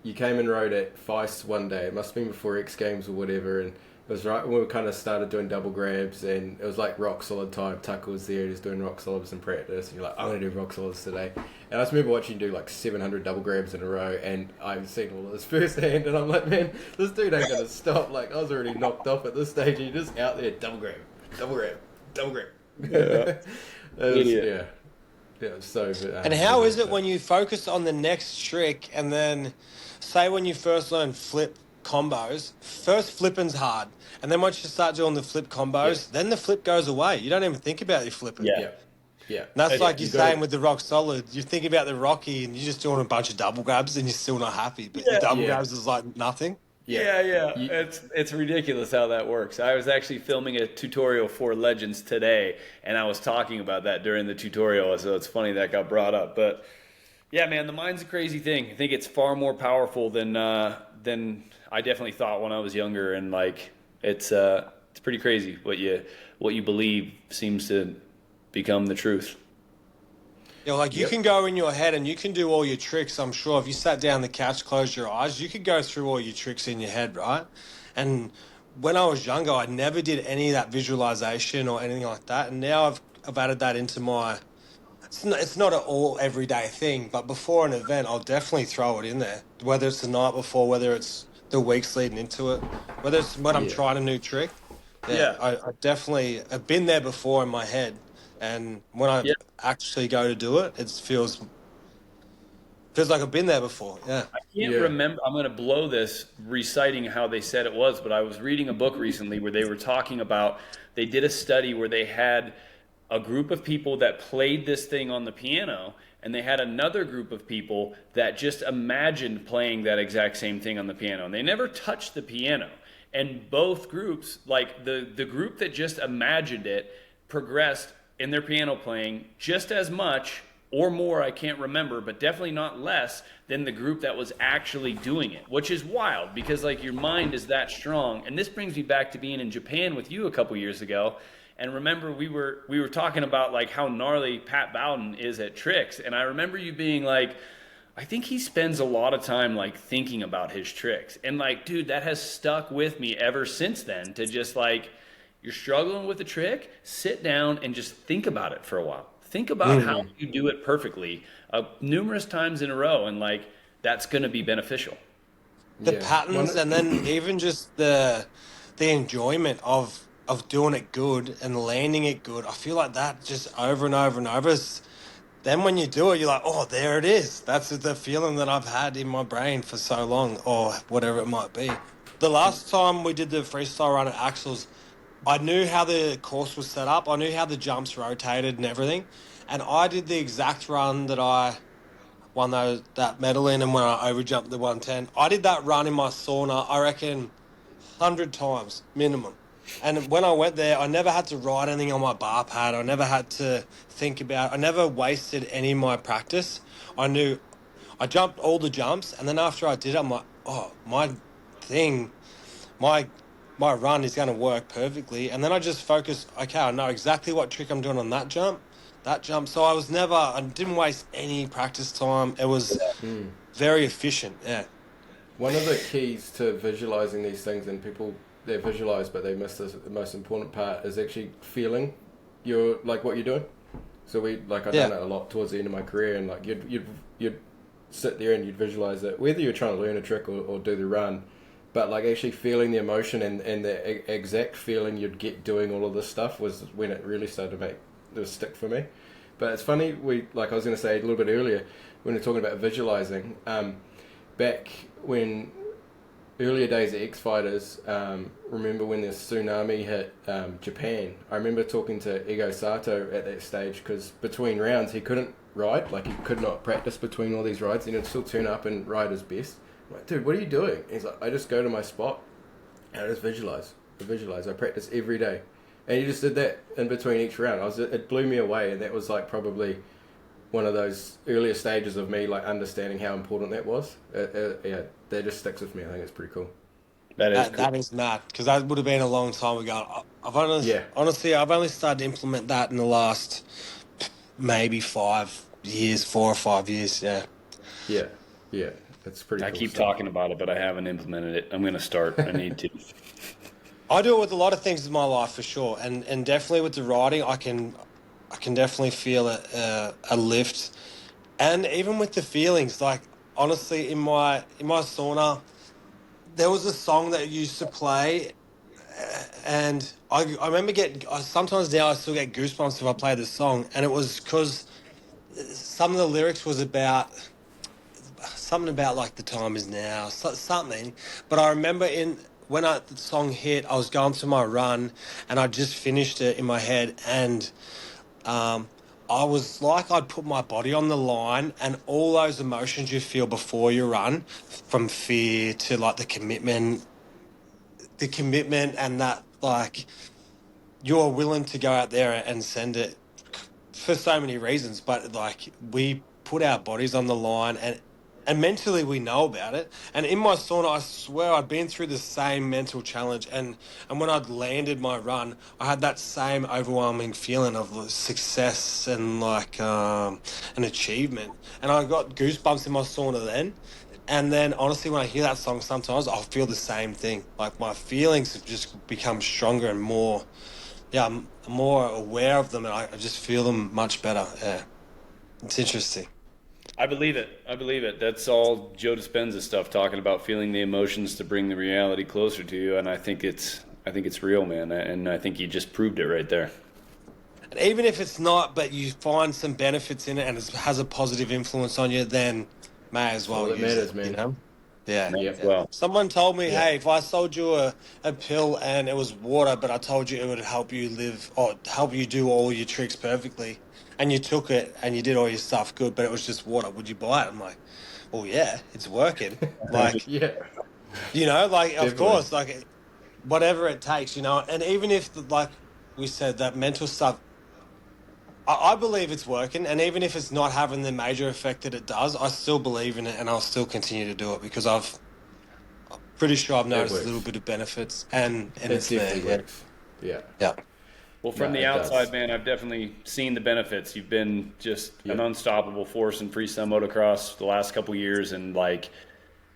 you came and rode at Feist one day. It must have been before X Games or whatever. And it was right when we kind of started doing double grabs. And it was like rock solid time. Tucker was there. He was doing rock solids in practice. And you're like, I'm going to do rock solids today. And I just remember watching you do like 700 double grabs in a row. And I've seen all of this firsthand. And I'm like, man, this dude ain't going to stop. Like, I was already knocked off at this stage. And you're just out there, double grab, double grab, double grab. Yeah. Yeah, so. And how is it when you focus on the next trick and then, say when you first learn flip combos, first flipping's hard, and then once you start doing the flip combos, then the flip goes away. You don't even think about your flipping. Yeah. Yeah. And that's like you're saying with the rock solid. You think about the Rocky and you're just doing a bunch of double grabs and you're still not happy, but the double grabs is like nothing. Yeah. It's ridiculous how that works. I was actually filming a tutorial for Legends today, and I was talking about that during the tutorial, so it's funny that got brought up. But yeah, man, the mind's a crazy thing. I think it's far more powerful than I definitely thought when I was younger, and like it's pretty crazy what you believe seems to become the truth. You can go in your head and you can do all your tricks, I'm sure. If you sat down on the couch, closed your eyes, you could go through all your tricks in your head, right? And when I was younger, I never did any of that visualization or anything like that. And now I've added that into my... It's not an all everyday thing, but before an event, I'll definitely throw it in there. Whether it's the night before, whether it's the weeks leading into it, whether it's when I'm trying a new trick. I definitely have been there before in my head. And when I actually go to do it, it feels like I've been there before. Yeah. I can't remember. I'm going to blow this reciting how they said it was, but I was reading a book recently where they were talking about, they did a study where they had a group of people that played this thing on the piano, and they had another group of people that just imagined playing that exact same thing on the piano. And they never touched the piano. And both groups, like the group that just imagined it, progressed in their piano playing just as much or more, I can't remember, but definitely not less than the group that was actually doing it, which is wild because like your mind is that strong. And this brings me back to being in Japan with you a couple years ago. And remember we were talking about like how gnarly Pat Bowden is at tricks. And I remember you being like, I think he spends a lot of time like thinking about his tricks. And like, dude, that has stuck with me ever since then, to just like, you're struggling with a trick, sit down and just think about it for a while. Think about how you do it perfectly numerous times in a row, and like that's going to be beneficial. The patterns, and then even just the enjoyment of doing it good and landing it good. I feel like that just over and over and over. Then when you do it, you're like, oh, there it is. That's the feeling that I've had in my brain for so long, or whatever it might be. The last time we did the freestyle run at Axel's, I knew how the course was set up. I knew how the jumps rotated and everything. And I did the exact run that I won that medal in, and when I overjumped the 110. I did that run in my sauna, I reckon, 100 times minimum. And when I went there, I never had to write anything on my bar pad. I never had to think about it. I never wasted any of my practice. I knew I jumped all the jumps, and then after I did it, I'm like, oh, my run is going to work perfectly. And then I just focus, okay, I know exactly what trick I'm doing on that jump. So I didn't waste any practice time. It was very efficient, yeah. One of the keys to visualizing these things, and people, they visualize, but they miss the most important part, is actually feeling what you're doing. So I've done it a lot towards the end of my career, and like you'd sit there and you'd visualize it, whether you're trying to learn a trick or do the run, but like actually feeling the emotion and the exact feeling you'd get doing all of this stuff was when it really started to stick for me. But it's funny, I was going to say a little bit earlier when we were talking about visualizing, back when earlier days of X Fighters, remember when the tsunami hit Japan. I remember talking to Ego Sato at that stage, because between rounds he couldn't ride, like he could not practice between all these rides, and he'd still turn up and ride his best. I'm like, dude, what are you doing? He's like, I just go to my spot and I just visualize. I practice every day. And he just did that in between each round. It blew me away, and that was like probably one of those earlier stages of me like understanding how important that was. Yeah, that just sticks with me. I think it's pretty cool. That is mad, because that would have been a long time ago. Honestly, I've only started to implement that in the last maybe 5 years, 4 or 5 years. Yeah, that's pretty. I cool keep stuff. talking about it, but I haven't implemented it. I'm going to start. I need to. I do it with a lot of things in my life for sure, and definitely with the riding, I can definitely feel a lift, and even with the feelings. Like honestly, in my sauna, there was a song that used to play, and I remember sometimes now I still get goosebumps if I play this song, and it was because some of the lyrics was about something about like the time is now, something. But I remember when the song hit, I was going through my run, and I just finished it in my head, and I was like, I'd put my body on the line, and all those emotions you feel before you run, from fear to like the commitment, and that like you're willing to go out there and send it for so many reasons, but like we put our bodies on the line, and mentally we know about it. And in my sauna, I swear I'd been through the same mental challenge, and when I'd landed my run, I had that same overwhelming feeling of success and like an achievement, and I got goosebumps in my sauna then. And then honestly, when I hear that song, sometimes I'll feel the same thing. Like my feelings have just become stronger and more. Yeah, I'm more aware of them, and I just feel them much better. Yeah, it's interesting. I believe it. That's all Joe Dispenza stuff, talking about feeling the emotions to bring the reality closer to you. And I think it's real, man. And I think you just proved it right there. And even if it's not, but you find some benefits in it and it has a positive influence on you, then may as well use matters, it, man. you know? Yeah. Well, Someone told me, hey, if I sold you a pill and it was water, but I told you it would help you live or help you do all your tricks perfectly, and you took it and you did all your stuff good, but it was just water, would you buy it? I'm like, well, yeah, it's working. Like, Yeah, you know, like, Definitely. of course, like, whatever it takes, you know. And even if, like we said, that mental stuff, I believe it's working, and even if it's not having the major effect that it does, I still believe in it, and I'll still continue to do it because I'm pretty sure I've noticed a little bit of benefits, and it's there. definitely works. Yeah. Yeah. Well, from No, the it outside, does. man, I've definitely seen the benefits. You've been just an unstoppable force in freestyle motocross the last couple years, and like,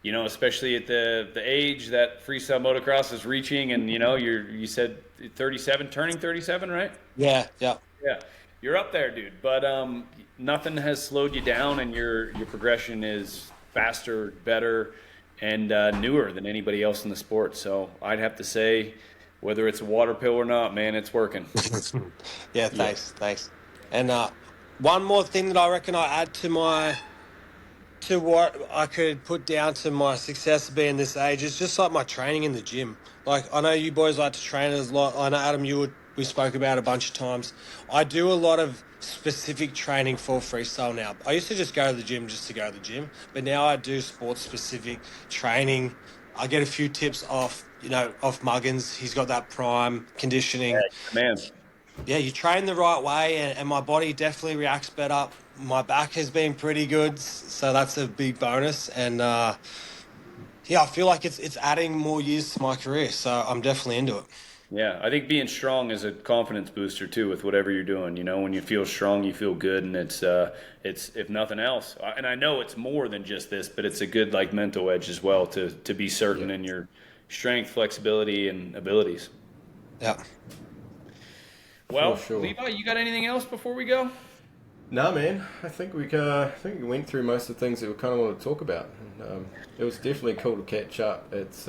you know, especially at the age that freestyle motocross is reaching, and you said 37, turning 37, right? Yeah. Yeah. Yeah, you're up there, dude. But nothing has slowed you down, and your progression is faster, better, and newer than anybody else in the sport. So I'd have to say, whether it's a water pill or not, man, it's working. Yeah. Thanks. And one more thing that I reckon I add to what I could put down to my success of being this age is just like my training in the gym. Like I know you boys like to train a lot. I know Adam, we spoke about a bunch of times. I do a lot of specific training for freestyle now. I used to just go to the gym just to go to the gym, but now I do sports specific training. I get a few tips off Muggins. He's got that prime conditioning. Man, Yeah, you train the right way, and my body definitely reacts better. My back has been pretty good, so that's a big bonus. And yeah, I feel like it's adding more years to my career, so I'm definitely into it. yeah, I think being strong is a confidence booster too with whatever you're doing. You know, when you feel strong, you feel good, and it's if nothing else. And I know it's more than just this, but it's a good like mental edge as well to be certain in your strength, flexibility, and abilities. Yeah. Well, For sure. Levi, you got anything else before we go? No, man. I think we went through most of the things that we kind of want to talk about. And, it was definitely cool to catch up. It's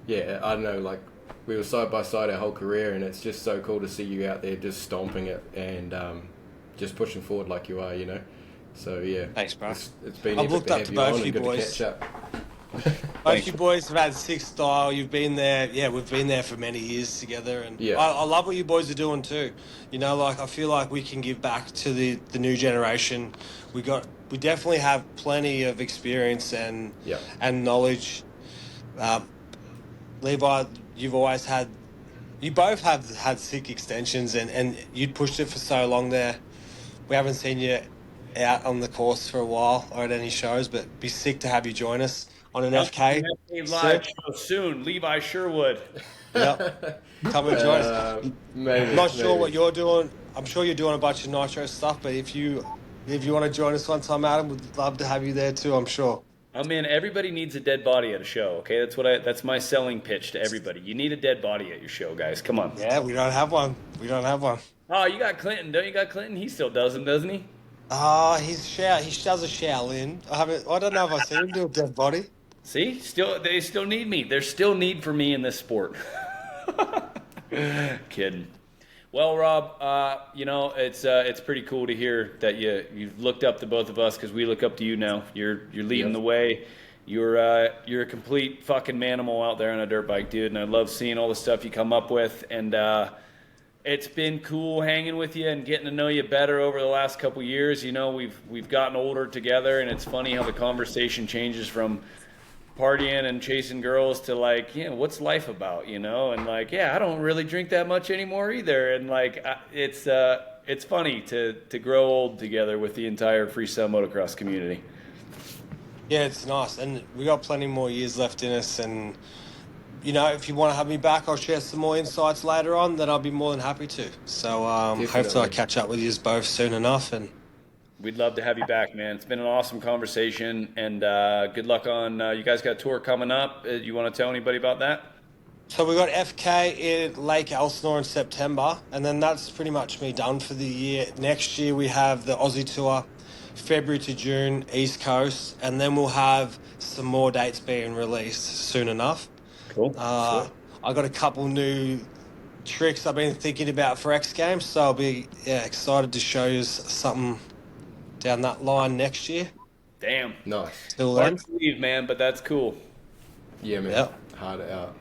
yeah, I don't know, like we were side by side our whole career, and it's just so cool to see you out there just stomping it and just pushing forward like you are, you know. So yeah, Thanks, bro. it's been I've epic looked to up have to you both on you and good boys. to catch up. Both you boys have had sick style. You've been there. Yeah, we've been there for many years together, and Yeah. I love what you boys are doing too. You know, like I feel like we can give back to the new generation. We definitely have plenty of experience and Yeah. and knowledge. Levi, you both have had sick extensions, and you'd pushed it for so long there. We haven't seen you out on the course for a while or at any shows, but it'd be sick to have you join us on an FK FMX soon. live show soon. Levi Sherwood. Yep. Come and join us. Maybe. I'm not sure what maybe. you're doing. I'm sure you're doing a bunch of nitro stuff, but if you want to join us one time, Adam, we'd love to have you there too, I'm sure. I mean, everybody needs a dead body at a show. Okay, that's my selling pitch to everybody. You need a dead body at your show, guys. Come on. Yeah, we don't have one. We don't have one. Oh, you got Clinton, don't you? Got Clinton? He still does them, doesn't he? He does a Shaolin. I don't know if I've seen him do a dead body. See, they still need me. There's still need for me in this sport. Kidding. Well, Rob, you know it's pretty cool to hear that you've looked up to both of us because we look up to you now. You're leading the way. You're a complete fucking manimal out there on a dirt bike, dude, and I love seeing all the stuff you come up with. And it's been cool hanging with you and getting to know you better over the last couple years. You know, we've gotten older together, and it's funny how the conversation changes from partying and chasing girls to like, what's life about, you know? And like, I don't really drink that much anymore either. And like, it's funny to grow old together with the entire freestyle motocross community. Yeah, it's nice, and we got plenty more years left in us. And you know, if you want to have me back, I'll share some more insights later on. Then I'll be more than happy to. So hopefully I catch up with you both soon enough. And We'd love to have you back, man. It's been an awesome conversation, and good luck on. You guys got a tour coming up. You want to tell anybody about that? so we got FK in Lake Elsinore in September, and then that's pretty much me done for the year. Next year we have the Aussie tour, February to June, East Coast, and then we'll have some more dates being released soon enough. Cool. I got a couple new tricks I've been thinking about for X Games, so I'll be excited to show you something down that line next year. Damn. Nice. Till then, Hard to believe, man, but that's cool. Yeah, man. Yep. Hard out.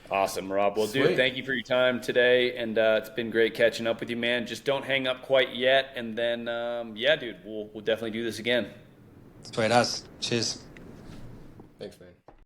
Awesome, Rob. Well, Sweet. dude, thank you for your time today, and it's been great catching up with you, man. Just don't hang up quite yet, and then, dude, we'll definitely do this again. sweet as. Cheers. Thanks, man.